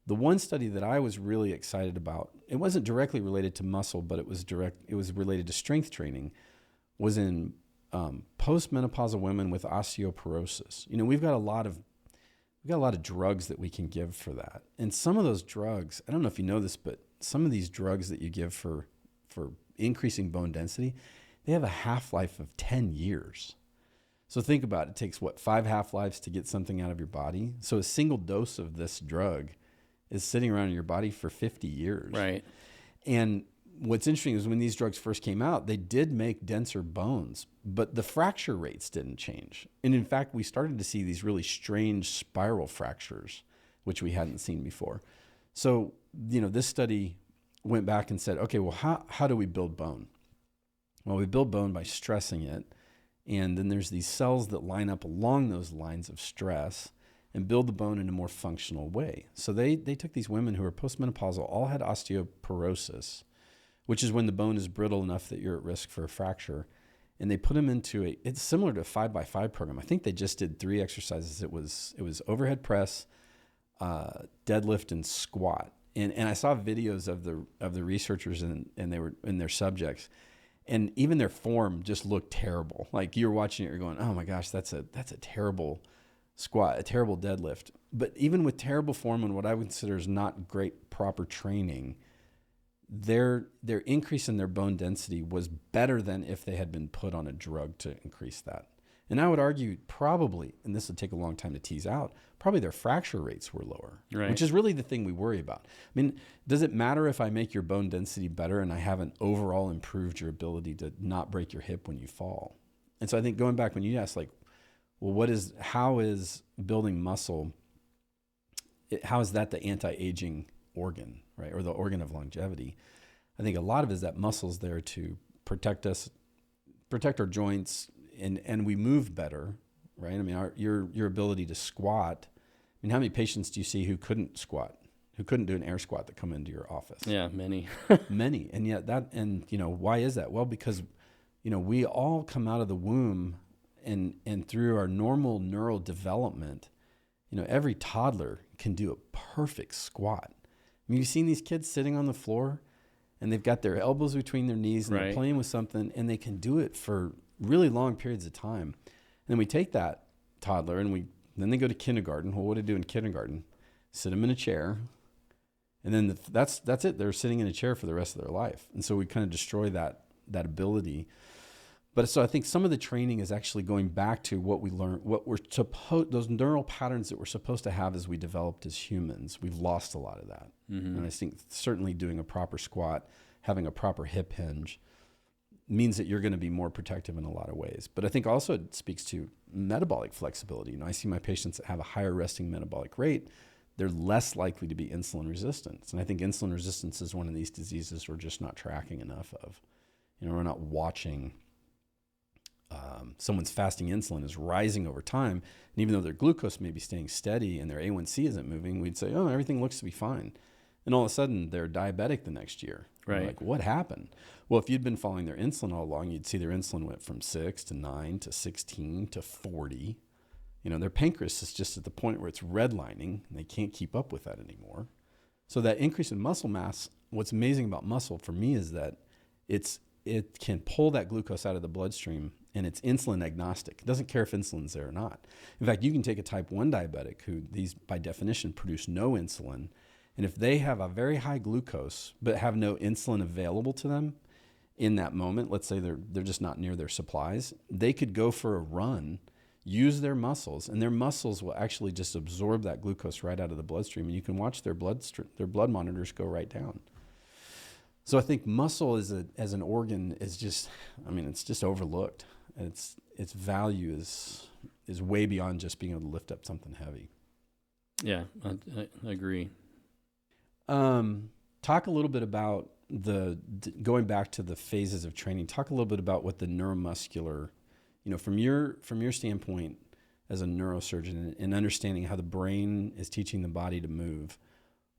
The one study that I was really excited about, it wasn't directly related to muscle, but it was related to strength training, was in postmenopausal women with osteoporosis. We've got a lot of drugs that we can give for that. And some of those drugs, I don't know if you know this, but some of these drugs that you give for increasing bone density, they have a half-life of 10 years. So think about it. It takes, 5 half-lives to get something out of your body? So a single dose of this drug is sitting around in your body for 50 years. Right. And what's interesting is when these drugs first came out, they did make denser bones, but the fracture rates didn't change. And in fact, we started to see these really strange spiral fractures, which we hadn't seen before. So, this study went back and said, okay, well, how do we build bone? Well, we build bone by stressing it. And then there's these cells that line up along those lines of stress and build the bone in a more functional way. So they took these women who were postmenopausal, all had osteoporosis, which is when the bone is brittle enough that you're at risk for a fracture. And they put them into it's similar to a 5x5 program. I think they just did 3 exercises. It was overhead press, deadlift, and squat. And I saw videos of the researchers and they were in their subjects. And even their form just looked terrible. Like you're watching it, you're going, oh my gosh, that's a terrible squat, a terrible deadlift. But even with terrible form and what I would consider is not great proper training, their increase in their bone density was better than if they had been put on a drug to increase that. And I would argue probably, and this would take a long time to tease out, probably their fracture rates were lower, right, which is really the thing we worry about. I mean, does it matter if I make your bone density better and I haven't overall improved your ability to not break your hip when you fall? And so I think going back when you asked, like, well, how is building muscle, how is that the anti-aging organ, right? Or the organ of longevity? I think a lot of it is that muscle's there to protect us, protect our joints, and we move better, right? I mean, your ability to squat. I mean, how many patients do you see who couldn't squat, who couldn't do an air squat that come into your office? Yeah, many. Many. And yet why is that? Well, because, we all come out of the womb and through our normal neural development, every toddler can do a perfect squat. I mean, you've seen these kids sitting on the floor and they've got their elbows between their knees and they're playing with something and they can do it for really long periods of time. And then we take that toddler and then they go to kindergarten. Well, what do they do in kindergarten? Sit them in a chair. And then that's it. They're sitting in a chair for the rest of their life. And so we kind of destroy that ability. But so I think some of the training is actually going back to what we learned, those neural patterns that we're supposed to have as we developed as humans. We've lost a lot of that. Mm-hmm. And I think certainly doing a proper squat, having a proper hip hinge means that you're going to be more protective in a lot of ways. But I think also it speaks to metabolic flexibility. I see my patients that have a higher resting metabolic rate, they're less likely to be insulin resistant. And I think insulin resistance is one of these diseases we're just not tracking enough of. We're not watching someone's fasting insulin is rising over time. And even though their glucose may be staying steady and their A1C isn't moving, we'd say, oh, everything looks to be fine. And all of a sudden they're diabetic the next year. Right. Like, what happened? Well, if you'd been following their insulin all along, you'd see their insulin went from 6 to 9 to 16 to 40. Their pancreas is just at the point where it's redlining and they can't keep up with that anymore. So that increase in muscle mass, what's amazing about muscle for me is that it can pull that glucose out of the bloodstream and it's insulin agnostic. It doesn't care if insulin's there or not. In fact, you can take a type 1 diabetic who these by definition produce no insulin. And if they have a very high glucose but have no insulin available to them in that moment, let's say they're just not near their supplies, they could go for a run, use their muscles, and their muscles will actually just absorb that glucose right out of the bloodstream. And you can watch their blood monitors go right down. So I think muscle as an organ is just, it's just overlooked. Its value is way beyond just being able to lift up something heavy. Yeah, I agree. Talk a little bit about going back to the phases of training. Talk a little bit about what the neuromuscular, from your standpoint as a neurosurgeon and understanding how the brain is teaching the body to move.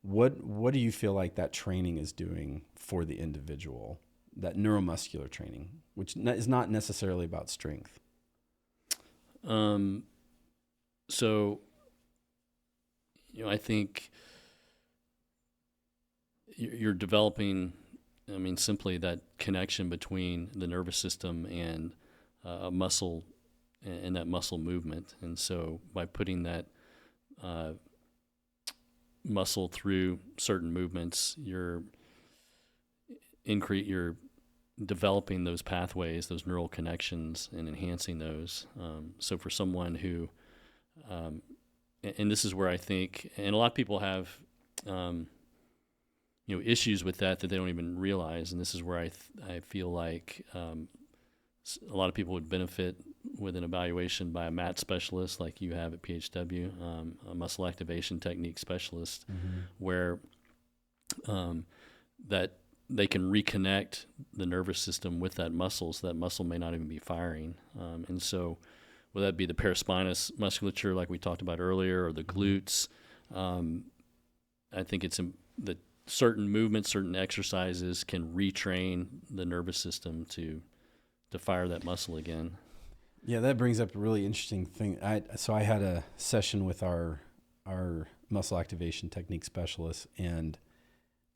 What do you feel like that training is doing for the individual? That neuromuscular training, which is not necessarily about strength. So, I think you're developing, simply that connection between the nervous system and a muscle and that muscle movement. And so by putting that muscle through certain movements, you're developing those pathways, those neural connections, and enhancing those. So for someone who, and this is where I think, and a lot of people have, issues with that they don't even realize, and this is where I feel like a lot of people would benefit with an evaluation by a MAT specialist like you have at PHW, a muscle activation technique specialist, mm-hmm. where that they can reconnect the nervous system with that muscle, so that muscle may not even be firing. And so whether that be the paraspinous musculature like we talked about earlier or the glutes, I think it's that certain movements, certain exercises can retrain the nervous system to fire that muscle again. Yeah, that brings up a really interesting thing. So I had a session with our muscle activation technique specialist, and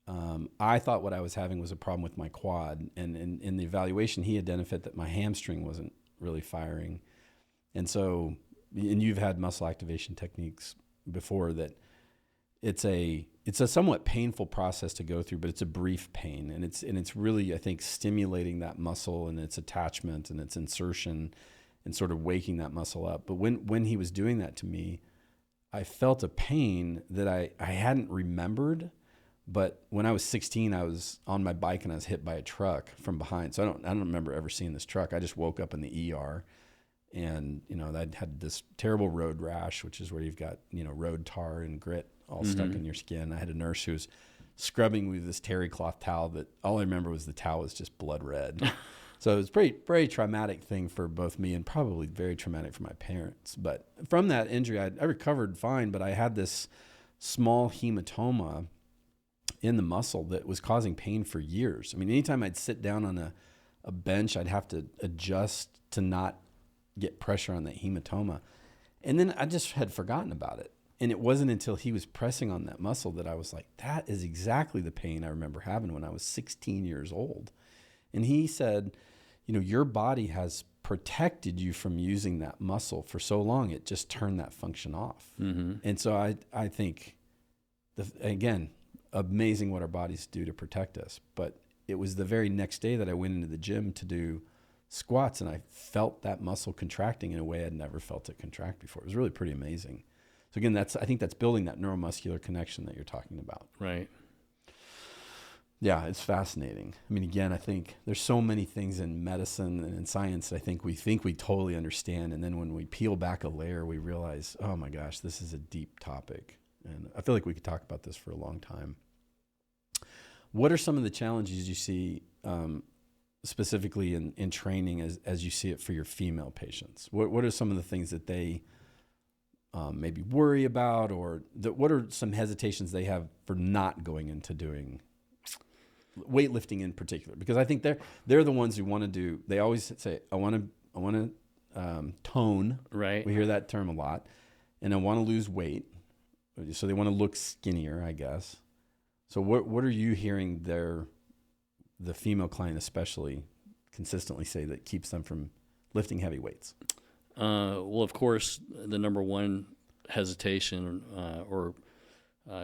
I thought what I was having was a problem with my quad. And in the evaluation, he identified that my hamstring wasn't really firing. And so, and you've had muscle activation techniques before, that it's a somewhat painful process to go through, but it's a brief pain. And it's really, I think, stimulating that muscle and its attachment and its insertion and sort of waking that muscle up. But when he was doing that to me, I felt a pain that I hadn't remembered. But when I was 16, I was on my bike and I was hit by a truck from behind. So I don't remember ever seeing this truck. I just woke up in the ER, and I had this terrible road rash, which is where you've got road tar and grit all stuck in your skin. I had a nurse who was scrubbing with this terry cloth towel that all I remember was the towel was just blood red. So it was a very traumatic thing for both me and probably very traumatic for my parents. But from that injury, I recovered fine, but I had this small hematoma in the muscle that was causing pain for years. I mean, anytime I'd sit down on a bench, I'd have to adjust to not get pressure on that hematoma. And then I just had forgotten about it. And it wasn't until he was pressing on that muscle that I was like, that is exactly the pain I remember having when I was 16 years old. And he said, your body has protected you from using that muscle for so long, it just turned that function off. And so I think, again, amazing what our bodies do to protect us. But it was the very next day that I went into the gym to do squats, and I felt that muscle contracting in a way I'd never felt it contract before. It was really pretty amazing. So again, I think that's building that neuromuscular connection that you're talking about. Right. Yeah, it's fascinating. I mean, again, I think there's so many things in medicine and in science that I think we totally understand. And then when we peel back a layer, we realize, oh my gosh, this is a deep topic. And I feel like we could talk about this for a long time. What are some of the challenges you see specifically in training as you see it for your female patients? What are some of the things that they maybe worry about, or what are some hesitations they have for not going into doing weightlifting in particular? Because I think they're the ones who want to do. They always say, I want to tone. Right. We hear that term a lot, and I want to lose weight. So they want to look skinnier, I guess. So what are you hearing the female client especially consistently say that keeps them from lifting heavy weights? Well, of course, the number one hesitation or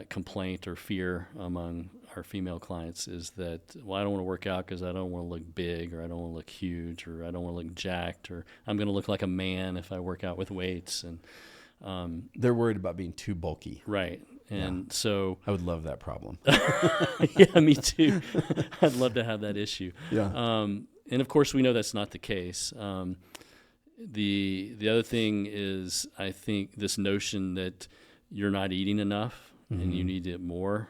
complaint or fear among our female clients is that, well, I don't want to work out because I don't want to look big, or I don't want to look huge, or I don't want to look jacked, or I'm going to look like a man if I work out with weights. And they're worried about being too bulky. Right. And so I would love that problem. Yeah, me too. I'd love to have that issue. Yeah. And of course, we know that's not the case. The other thing is, I think, this notion that you're not eating enough and you need to eat more.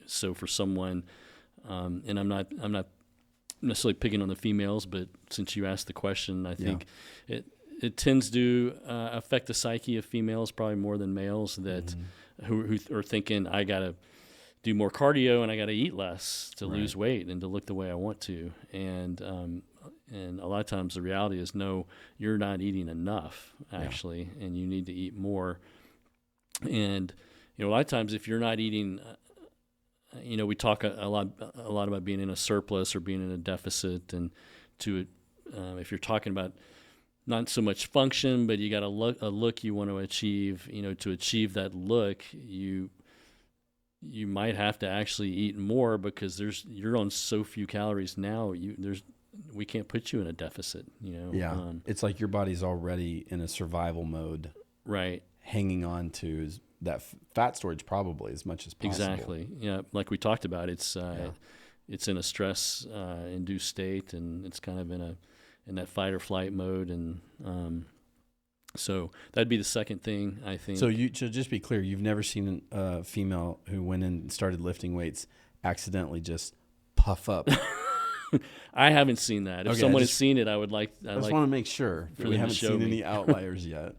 So for someone, and I'm not necessarily picking on the females, but since you asked the question, I think it tends to affect the psyche of females probably more than males, that who are thinking, I got to do more cardio and I got to eat less to lose weight and to look the way I want to. And a lot of times the reality is, no, you're not eating enough actually, and you need to eat more. And a lot of times if you're not eating, we talk a lot about being in a surplus or being in a deficit, and if you're talking about not so much function, but you got a look you want to achieve. To achieve that look, you might have to actually eat more, because you're on so few calories now. We can't put you in a deficit. It's like your body's already in a survival mode, right? Hanging on to that fat storage probably as much as possible. Exactly. Yeah, like we talked about, it's in a stress induced state, and it's kind of in that fight or flight mode, and so that'd be the second thing, I think. So just be clear, you've never seen a female who went in and started lifting weights accidentally just puff up? I haven't seen that. If someone has seen it, I just want to make sure that we haven't seen any outliers yet.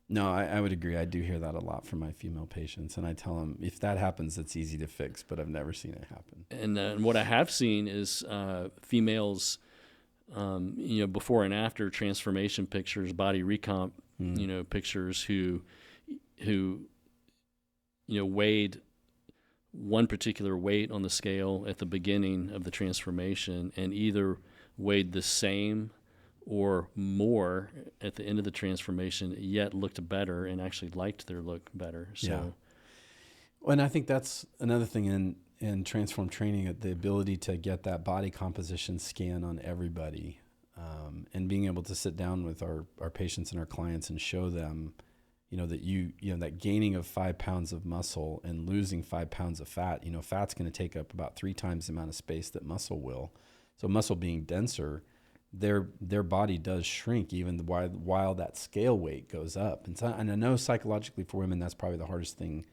No, I would agree. I do hear that a lot from my female patients, and I tell them, if that happens, it's easy to fix, but I've never seen it happen. And what I have seen is females, before and after transformation pictures, body recomp, pictures who weighed one particular weight on the scale at the beginning of the transformation and either weighed the same or more at the end of the transformation, yet looked better and actually liked their look better. So, yeah. Well, and I think that's another thing in Transform training, the ability to get that body composition scan on everybody, and being able to sit down with our patients and our clients and show them, that that gaining of 5 pounds of muscle and losing 5 pounds of fat, fat's going to take up about 3 times the amount of space that muscle will. So muscle being denser, their body does shrink even while that scale weight goes up. And I know psychologically for women, that's probably the hardest thing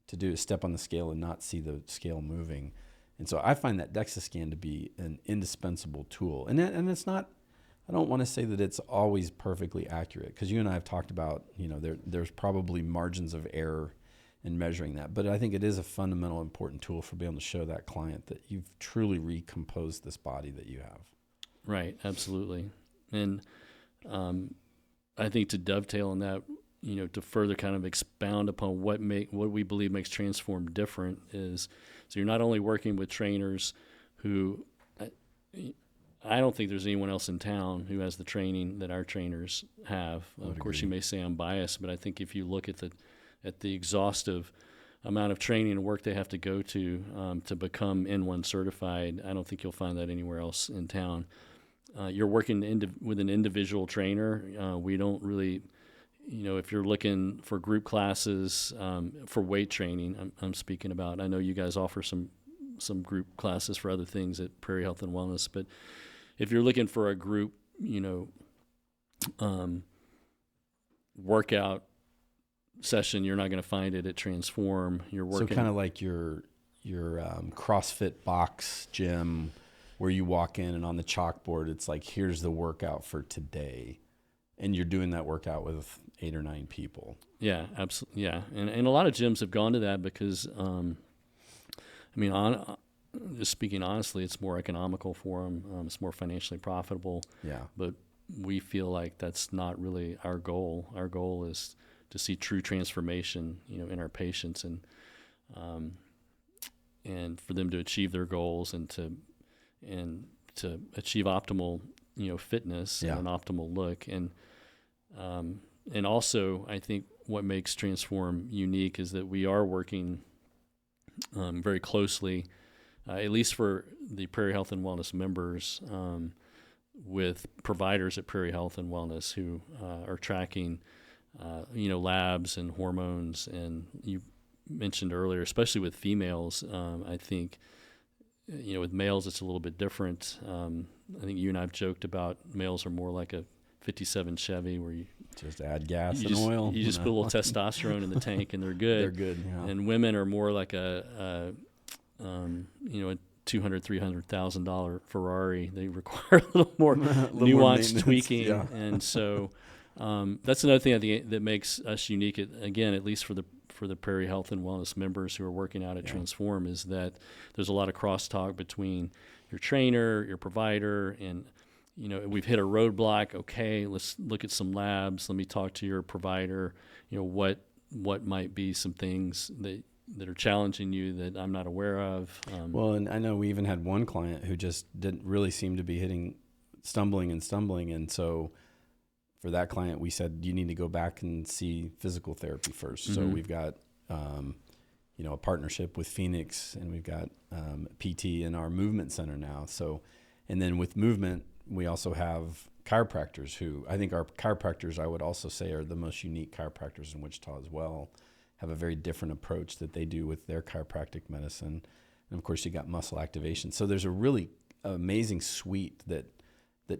to do, is step on the scale and not see the scale moving. And so I find that DEXA scan to be an indispensable tool. And it's not, I don't want to say that it's always perfectly accurate, because you and I have talked about, there's probably margins of error in measuring that. But I think it is a fundamental important tool for being able to show that client that you've truly recomposed this body that you have. Right, absolutely. And I think to dovetail on that, to further kind of expound upon what we believe makes Transform different is, so you're not only working with trainers who, I don't think there's anyone else in town who has the training that our trainers have. Of course, you may say I'm biased, but I think if you look at the exhaustive amount of training and work they have to go to become N1 certified, I don't think you'll find that anywhere else in town. You're working with an individual trainer. We don't really, if you're looking for group classes for weight training, I'm speaking about. I know you guys offer some group classes for other things at Prairie Health and Wellness, but if you're looking for a group, workout session, you're not going to find it at Transform. You're working, so kind of like your CrossFit box gym, where you walk in and on the chalkboard it's like, here's the workout for today, and you're doing that workout with 8 or 9 people. Yeah, absolutely. Yeah, and a lot of gyms have gone to that because, just speaking honestly, it's more economical for them. It's more financially profitable. Yeah. But we feel like that's not really our goal. Our goal is to see true transformation, in our patients, and for them to achieve their goals and to achieve optimal, fitness and an optimal look. And also, I think what makes Transform unique is that we are working very closely, at least for the Prairie Health and Wellness members, with providers at Prairie Health and Wellness who are tracking, labs and hormones. And you mentioned earlier, especially with females, I think, with males it's a little bit different. I think you and I have joked about males are more like a 57 Chevy, where you just add gas and oil. You just put a little testosterone in the tank and they're good. They're good, yeah. And women are more like a $200,000, $300,000 Ferrari. They require a little more nuanced tweaking. Yeah. And so that's another thing I think that makes us unique, again, at least for the Prairie Health and Wellness members who are working out at Transform, is that there's a lot of crosstalk between your trainer, your provider, and we've hit a roadblock. Okay, let's look at some labs. Let me talk to your provider. What might be some things that are challenging you that I'm not aware of. Well, and I know we even had one client who just didn't really seem to be stumbling, and so for that client, we said, you need to go back and see physical therapy first. Mm-hmm. So we've got, a partnership with Phoenix, and we've got PT in our movement center now. So, and then with movement, we also have chiropractors who, I think our chiropractors, I would also say, are the most unique chiropractors in Wichita as well, have a very different approach that they do with their chiropractic medicine. And of course, you got muscle activation. So there's a really amazing suite that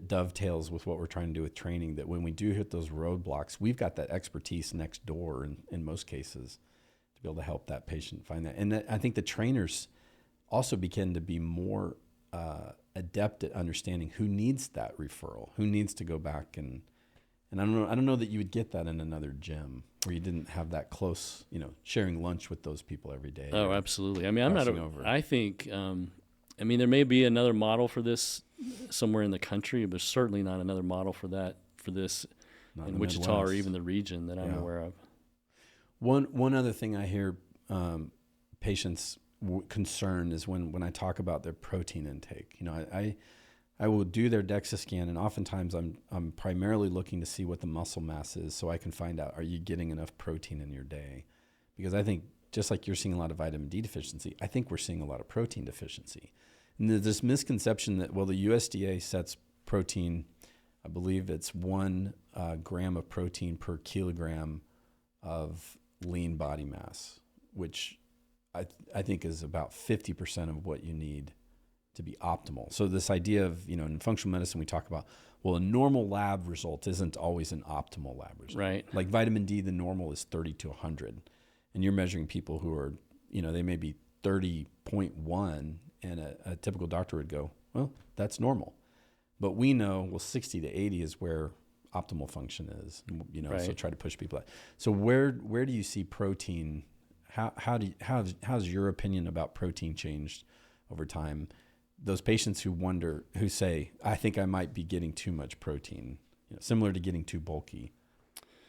dovetails with what we're trying to do with training, that when we do hit those roadblocks, we've got that expertise next door in most cases to be able to help that patient find that. And I think the trainers also begin to be more adept at understanding who needs that referral, who needs to go back and I don't know that you would get that in another gym where you didn't have that close, sharing lunch with those people every day. Oh, absolutely. I mean, I think, there may be another model for this somewhere in the country, but certainly not another model for this in Wichita Midwest, or even the region that I'm aware of. One other thing I hear patients concern is when I talk about their protein intake. You know, I will do their DEXA scan, and oftentimes I'm primarily looking to see what the muscle mass is, so I can find out, are you getting enough protein in your day? Because I think just like you're seeing a lot of vitamin D deficiency, I think we're seeing a lot of protein deficiency. And there's this misconception that, well, the USDA sets protein, I believe it's 1 gram of protein per kilogram of lean body mass, which I think is about 50% of what you need to be optimal. So this idea of, you know, in functional medicine, we talk about, well, a normal lab result isn't always an optimal lab result. Right. Like vitamin D, the normal is 30 to 100. And you're measuring people who are, you know, they may be 30.1, and a typical doctor would go, well, that's normal. But we know, well, 60 to 80 is where optimal function is, you know, so try to push people out. So where do you see protein? How's your opinion about protein changed over time? Those patients who say, I think I might be getting too much protein, you know, similar to getting too bulky.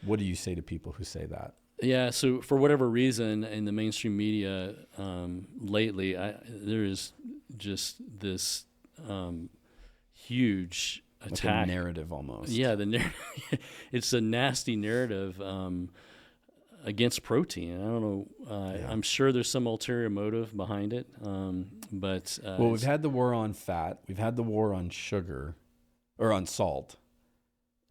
What do you say to people who say that? Yeah, so for whatever reason in the mainstream media lately, there is just this huge attack. Like a narrative almost. Yeah, it's a nasty narrative against protein. I don't know. I'm sure there's some ulterior motive behind it, but well, we've had the war on fat, we've had the war on sugar, or on salt,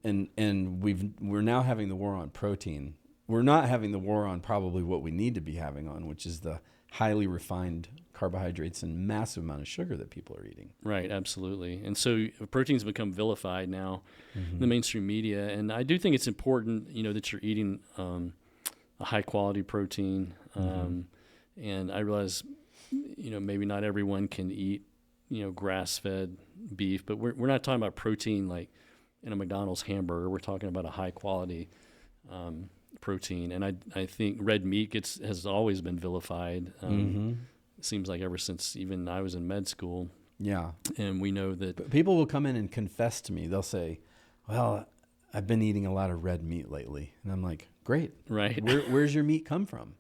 and we're now having the war on protein. We're not having the war on probably what we need to be having on, which is the highly refined carbohydrates and massive amount of sugar that people are eating. Right, absolutely. And so protein's become vilified now in the mainstream media, and I do think it's important, you know, that you're eating a high quality protein. And I realize, you know, maybe not everyone can eat, you know, grass-fed beef, but we're not talking about protein like in a McDonald's hamburger. We're talking about a high quality protein. And I think red meat has always been vilified. It seems like ever since even I was in med school. Yeah. And we know that. But people will come in and confess to me. They'll say, well, I've been eating a lot of red meat lately. And I'm like, great. Right. Where's your meat come from?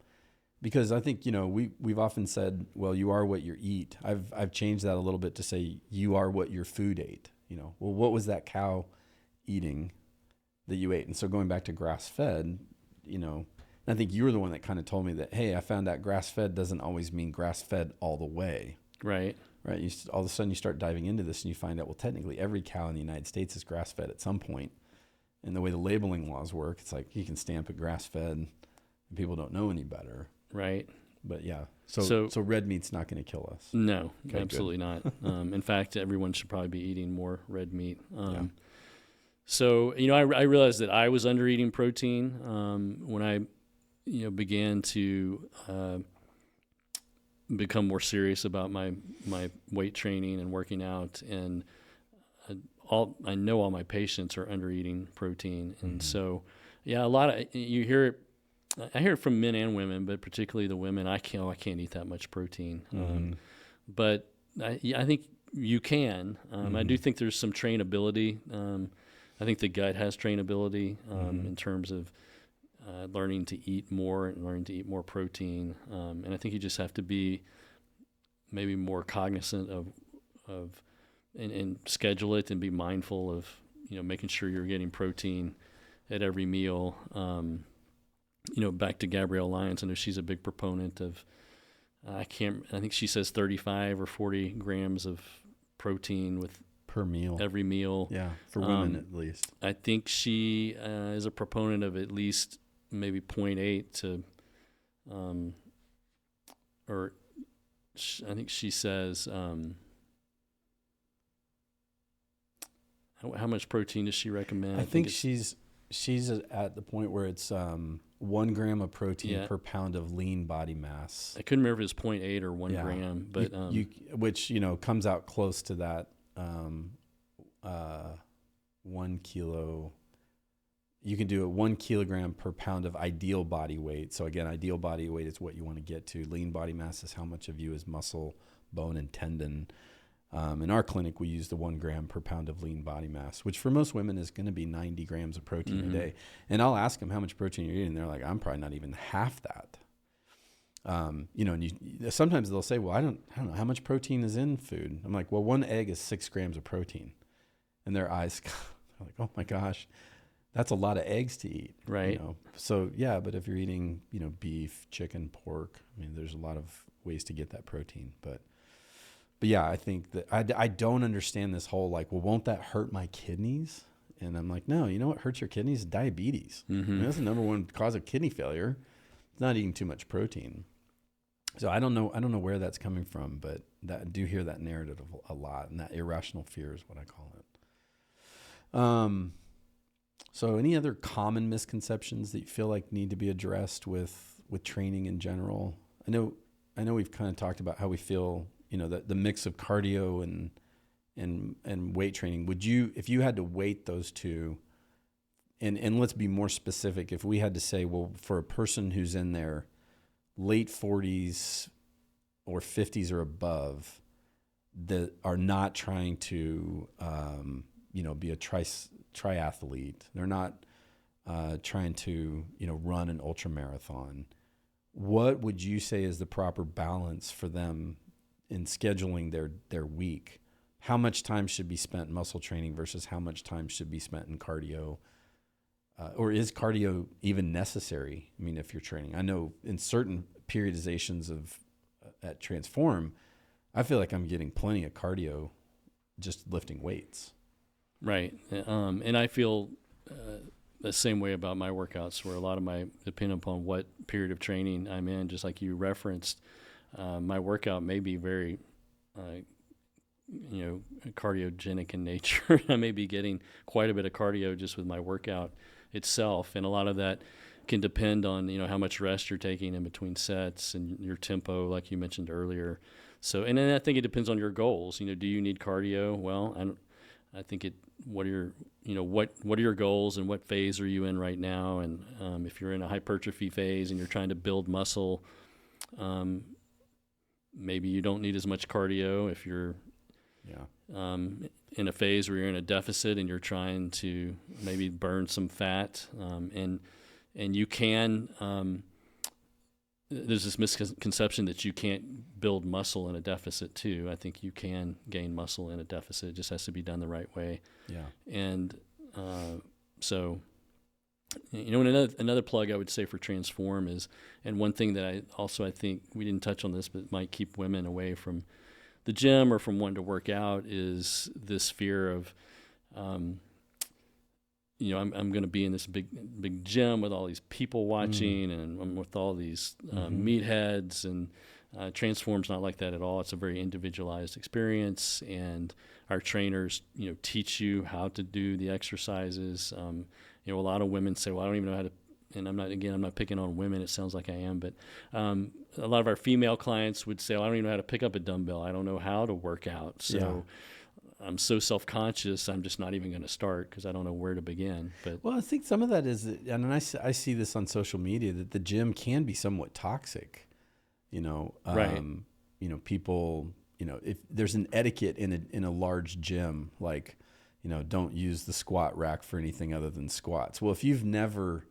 Because I think, you know, we've often said, well, you are what you eat. I've changed that a little bit to say you are what your food ate. You know, well, what was that cow eating that you ate? And so going back to grass-fed, you know, I think you were the one that kind of told me that, hey, I found out grass-fed doesn't always mean grass-fed all the way. Right. Right. All of a sudden you start diving into this and you find out, well, technically every cow in the United States is grass-fed at some point. And the way the labeling laws work, it's like you can stamp it grass-fed and people don't know any better. Right. But yeah, so red meat's not going to kill us. No, okay, absolutely not. In fact, everyone should probably be eating more red meat. So, you know, I realized that I was under eating protein when I, you know, began to become more serious about my weight training and working out, and I know all my patients are under eating protein, and so yeah, I hear it from men and women, but particularly the women. I can't eat that much protein, but I think you can. I do think there's some trainability. I think the gut has trainability in terms of learning to eat more and learning to eat more protein. And I think you just have to be maybe more cognizant of and schedule it and be mindful of, you know, making sure you're getting protein at every meal. You know, back to Gabrielle Lyons, I know she's a big proponent of, I think she says 35 or 40 grams of protein per meal, every meal. Yeah, for women at least. I think she is a proponent of at least maybe 0.8 to, I think she says, how much protein does she recommend? I think she's at the point where it's 1 gram of protein per pound of lean body mass. I couldn't remember if it was 0.8 or 1 gram, but which, you know, comes out close to that 1 kilo. You can do it 1 kilogram per pound of ideal body weight. So again, ideal body weight is what you want to get to. Lean body mass is how much of you is muscle, bone, and tendon. In our clinic, we use the 1 gram per pound of lean body mass, which for most women is going to be 90 grams of protein a day. And I'll ask them how much protein you're eating. They're like, I'm probably not even half that. And sometimes they'll say, well, I don't know how much protein is in food. I'm like, well, 1 egg is 6 grams of protein. And their eyes are like, oh my gosh, that's a lot of eggs to eat. Right. So yeah, but if you're eating, beef, chicken, pork, I mean, there's a lot of ways to get that protein. But yeah, I think that I don't understand this whole like, well, won't that hurt my kidneys? And I'm like, no, you know what hurts your kidneys? Diabetes. I mean, that's the number one cause of kidney failure. It's not eating too much protein. So I don't know where that's coming from, but I do hear that narrative a lot, and that irrational fear is what I call it. So any other common misconceptions that you feel like need to be addressed with training in general? I know we've kind of talked about how we feel, the mix of cardio and weight training. Would you, if you had to weight those two, and let's be more specific, if we had to say, well, for a person who's in their late 40s or 50s or above that are not trying to, be a triathlete, they're not trying to, run an ultra marathon, what would you say is the proper balance for them in scheduling their week? How much time should be spent in muscle training versus how much time should be spent in cardio? Or is cardio even necessary? I mean, if you're training, I know in certain periodizations at Transform, I feel like I'm getting plenty of cardio just lifting weights. Right. And I feel the same way about my workouts, where a lot of my, depending upon what period of training I'm in, just like you referenced, my workout may be very, cardiogenic in nature. I may be getting quite a bit of cardio just with my workout itself. And a lot of that can depend on, how much rest you're taking in between sets and your tempo, like you mentioned earlier. So, and then I think it depends on your goals. Do you need cardio? Well, I think what are your goals and what phase are you in right now? And if you're in a hypertrophy phase and you're trying to build muscle, maybe you don't need as much cardio. If you're in a phase where you're in a deficit and you're trying to maybe burn some fat, and you can, there's this misconception that you can't build muscle in a deficit too. I think you can gain muscle in a deficit. It just has to be done the right way. Yeah. And so, another plug I would say for Transform is, and one thing that I think we didn't touch on this, but might keep women away from the gym or from wanting to work out, is this fear of, I'm going to be in this big gym with all these people watching, and I'm with all these meatheads, and Transform's not like that at all. It's a very individualized experience, and our trainers, teach you how to do the exercises. A lot of women say, well, I don't even know how to, and I'm not picking on women. It sounds like I am, but a lot of our female clients would say, well, I don't even know how to pick up a dumbbell. I don't know how to work out. So I'm so self-conscious, I'm just not even going to start because I don't know where to begin. But I think some of that is, and I see this on social media, that the gym can be somewhat toxic. Right. People, if there's an etiquette in a large gym, like, don't use the squat rack for anything other than squats. Well, if you've never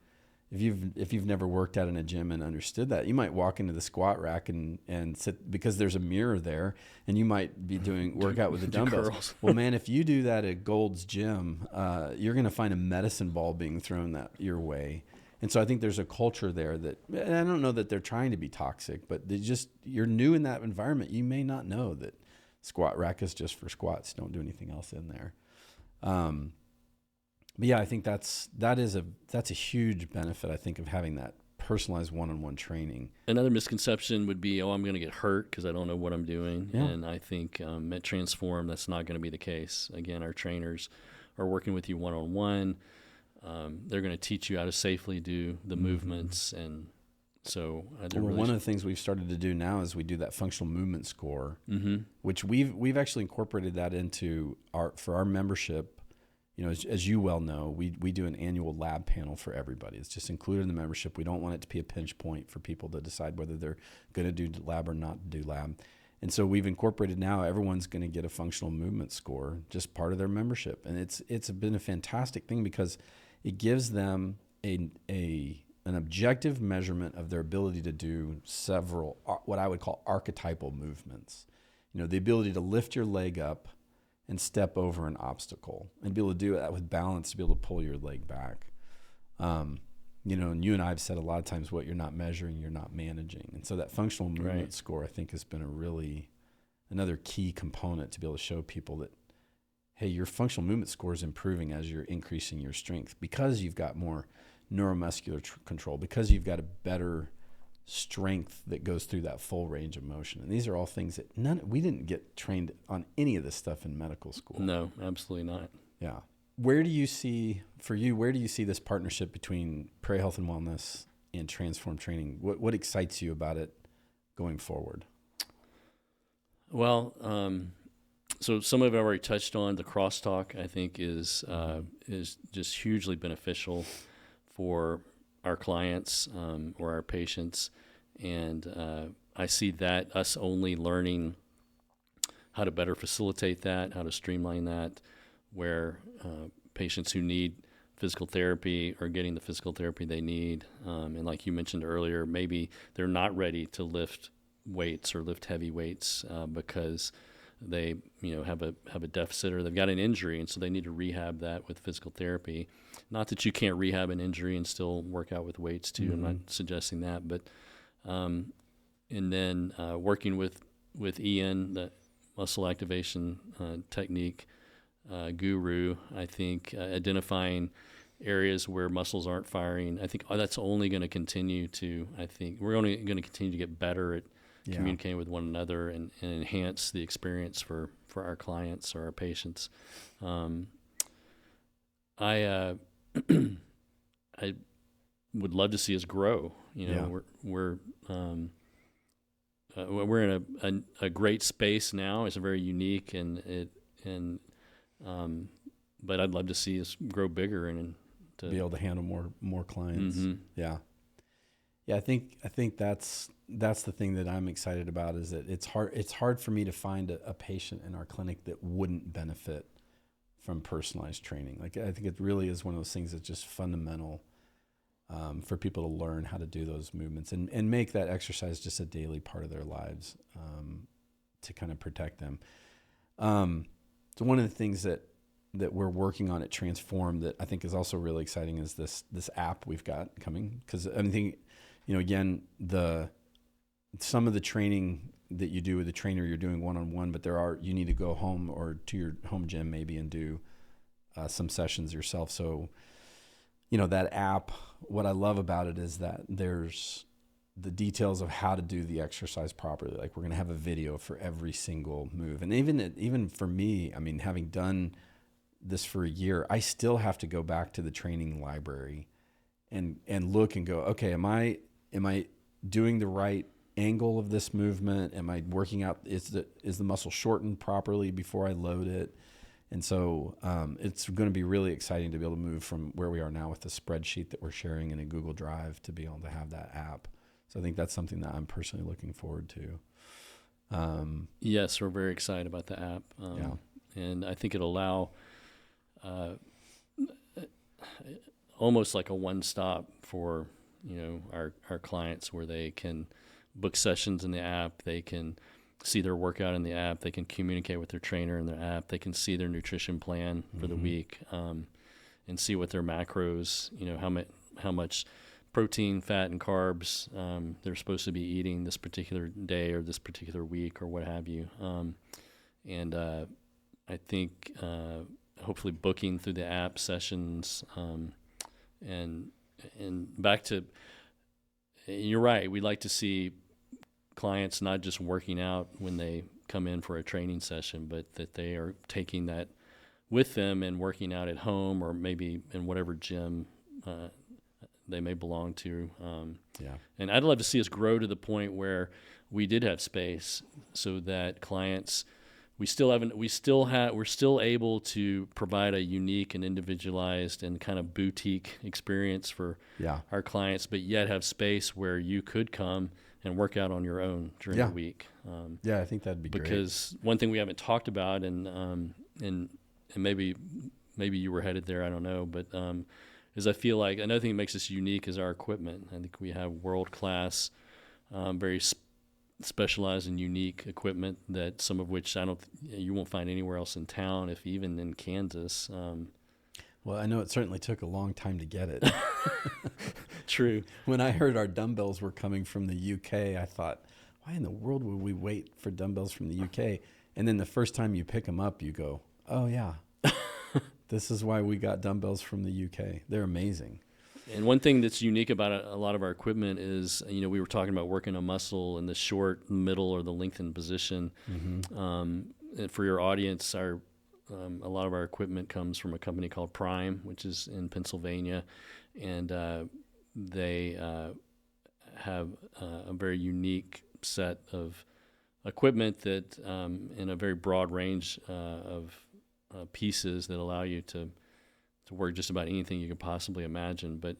worked out in a gym and understood that, you might walk into the squat rack and sit, because there's a mirror there, and you might be doing workout with the dumbbells. Well, man, if you do that at Gold's Gym, you're going to find a medicine ball being thrown your way. And so I think there's a culture there that, and I don't know that they're trying to be toxic, but you're new in that environment. You may not know that squat rack is just for squats. Don't do anything else in there. But yeah, I think that's a huge benefit, I think, of having that personalized one-on-one training. Another misconception would be, I'm going to get hurt because I don't know what I'm doing. Yeah. And I think at Transform, that's not going to be the case. Again, our trainers are working with you one-on-one. They're going to teach you how to safely do the movements. And so one of the things we've started to do now is we do that functional movement score, which we've actually incorporated that into for our membership. As you well know, we do an annual lab panel for everybody. It's just included in the membership. We don't want it to be a pinch point for people to decide whether they're going to do lab or not do lab. And so we've incorporated now, everyone's going to get a functional movement score, just part of their membership. And it's been a fantastic thing because it gives them an an objective measurement of their ability to do several, what I would call archetypal movements. The ability to lift your leg up and step over an obstacle and be able to do that with balance, to be able to pull your leg back. And you and I have said a lot of times, what you're not measuring, you're not managing. And so that functional movement score, I think, has been another key component to be able to show people that, hey, your functional movement score is improving as you're increasing your strength, because you've got more neuromuscular control, because you've got a better strength that goes through that full range of motion. And these are all things that we didn't get trained on any of this stuff in medical school. No, absolutely not. Yeah. Where do you see this partnership between Prairie Health and Wellness and Transform Training? What excites you about it going forward? Well, so some of it I've already touched on. The crosstalk, I think, is just hugely beneficial for our clients or our patients, and I see that us only learning how to better facilitate that, how to streamline that, where patients who need physical therapy are getting the physical therapy they need, and like you mentioned earlier, maybe they're not ready to lift weights or lift heavy weights because they have a deficit, or they've got an injury, and so they need to rehab that with physical therapy. Not that you can't rehab an injury and still work out with weights too. I'm not suggesting that, but and then working with Ian, the muscle activation technique guru, I think identifying areas where muscles aren't firing, I think that's only going to continue to. I think we're only going to continue to get better at communicating with one another and enhance the experience for our clients or our patients. I would love to see us grow. We're in a great space now. It's very unique, but I'd love to see us grow bigger and to be able to handle more clients. Mm-hmm. Yeah. I think that's the thing that I'm excited about, is that it's hard for me to find a patient in our clinic that wouldn't benefit from personalized training. Like, I think it really is one of those things that's just fundamental for people to learn how to do those movements and make that exercise just a daily part of their lives, to kind of protect them. So one of the things that we're working on at Transform that I think is also really exciting is this app we've got coming. Because I think, again, some of the training that you do with the trainer, you're doing one-on-one, but you need to go home or to your home gym maybe and do some sessions yourself. So, that app, what I love about it is that there's the details of how to do the exercise properly. Like, we're going to have a video for every single move. And even for me, I mean, having done this for a year, I still have to go back to the training library and look and go, okay, am I doing the right angle of this movement? Am I working out? Is the muscle shortened properly before I load it? And so it's going to be really exciting to be able to move from where we are now with the spreadsheet that we're sharing in a Google Drive to be able to have that app. So I think that's something that I'm personally looking forward to. Yes, we're very excited about the app. And I think it'll allow almost like a one-stop for our clients, where they can book sessions in the app, they can see their workout in the app, they can communicate with their trainer in their app, they can see their nutrition plan for the week, and see what their macros, how much protein, fat, and carbs they're supposed to be eating this particular day or this particular week or what have you. And I think hopefully booking through the app sessions, and back to, you're right, we'd like to see clients not just working out when they come in for a training session, but that they are taking that with them and working out at home or maybe in whatever gym they may belong to. And I'd love to see us grow to the point where we did have space, so that clients, we're still able to provide a unique and individualized and kind of boutique experience for our clients, but yet have space where you could come and work out on your own during the week. I think that'd be great. Because one thing we haven't talked about, and maybe you were headed there, I don't know, but is I feel like another thing that makes us unique is our equipment. I think we have world-class, very specialized and unique equipment that some of which you won't find anywhere else in town, if even in Kansas. Well, I know it certainly took a long time to get it. True. When I heard our dumbbells were coming from the UK, I thought, why in the world would we wait for dumbbells from the UK? And then the first time you pick them up, you go, oh, yeah, this is why we got dumbbells from the UK. They're amazing. And one thing that's unique about a lot of our equipment is, we were talking about working a muscle in the short, middle, or the lengthened position. And for your audience, a lot of our equipment comes from a company called Prime, which is in Pennsylvania, and they have a very unique set of equipment that in a very broad range of pieces that allow you to work just about anything you could possibly imagine. But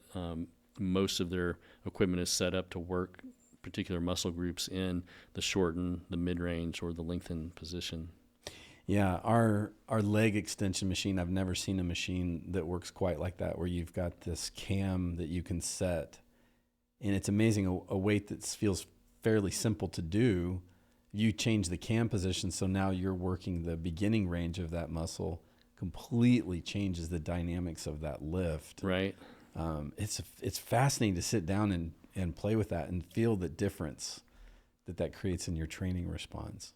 most of their equipment is set up to work particular muscle groups in the shortened, the mid-range, or the lengthened position. Yeah, our leg extension machine, I've never seen a machine that works quite like that, where you've got this cam that you can set. And it's amazing, a weight that feels fairly simple to do. You change the cam position, so now you're working the beginning range of that muscle, completely changes the dynamics of that lift. Right. It's fascinating to sit down and play with that and feel the difference that creates in your training response.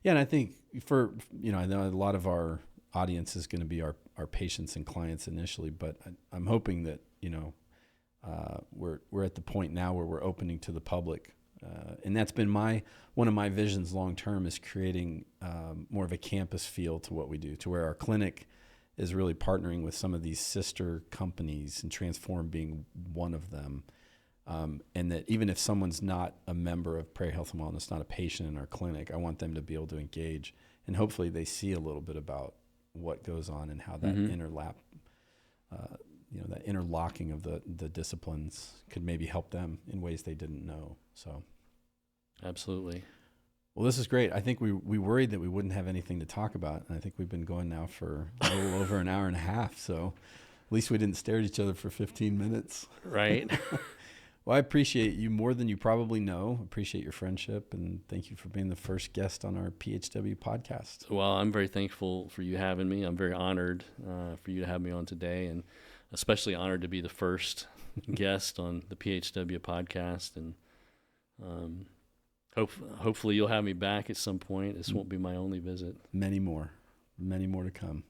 Yeah, and I think I know a lot of our audience is going to be our patients and clients initially, but I'm hoping that, we're at the point now where we're opening to the public. And that's been one of my visions long term, is creating more of a campus feel to what we do, to where our clinic is really partnering with some of these sister companies, and Transform being one of them. And that even if someone's not a member of Prairie Health and Wellness, not a patient in our clinic, I want them to be able to engage, and hopefully they see a little bit about what goes on and how that that interlocking of the disciplines could maybe help them in ways they didn't know. So, absolutely. Well, this is great. I think we worried that we wouldn't have anything to talk about, and I think we've been going now for a little over an hour and a half. So, at least we didn't stare at each other for 15 minutes. Right. Well, I appreciate you more than you probably know. Appreciate your friendship, and thank you for being the first guest on our PHW podcast. Well, I'm very thankful for you having me. I'm very honored for you to have me on today, and especially honored to be the first guest on the PHW podcast. And hopefully you'll have me back at some point. This won't be my only visit. Many more to come.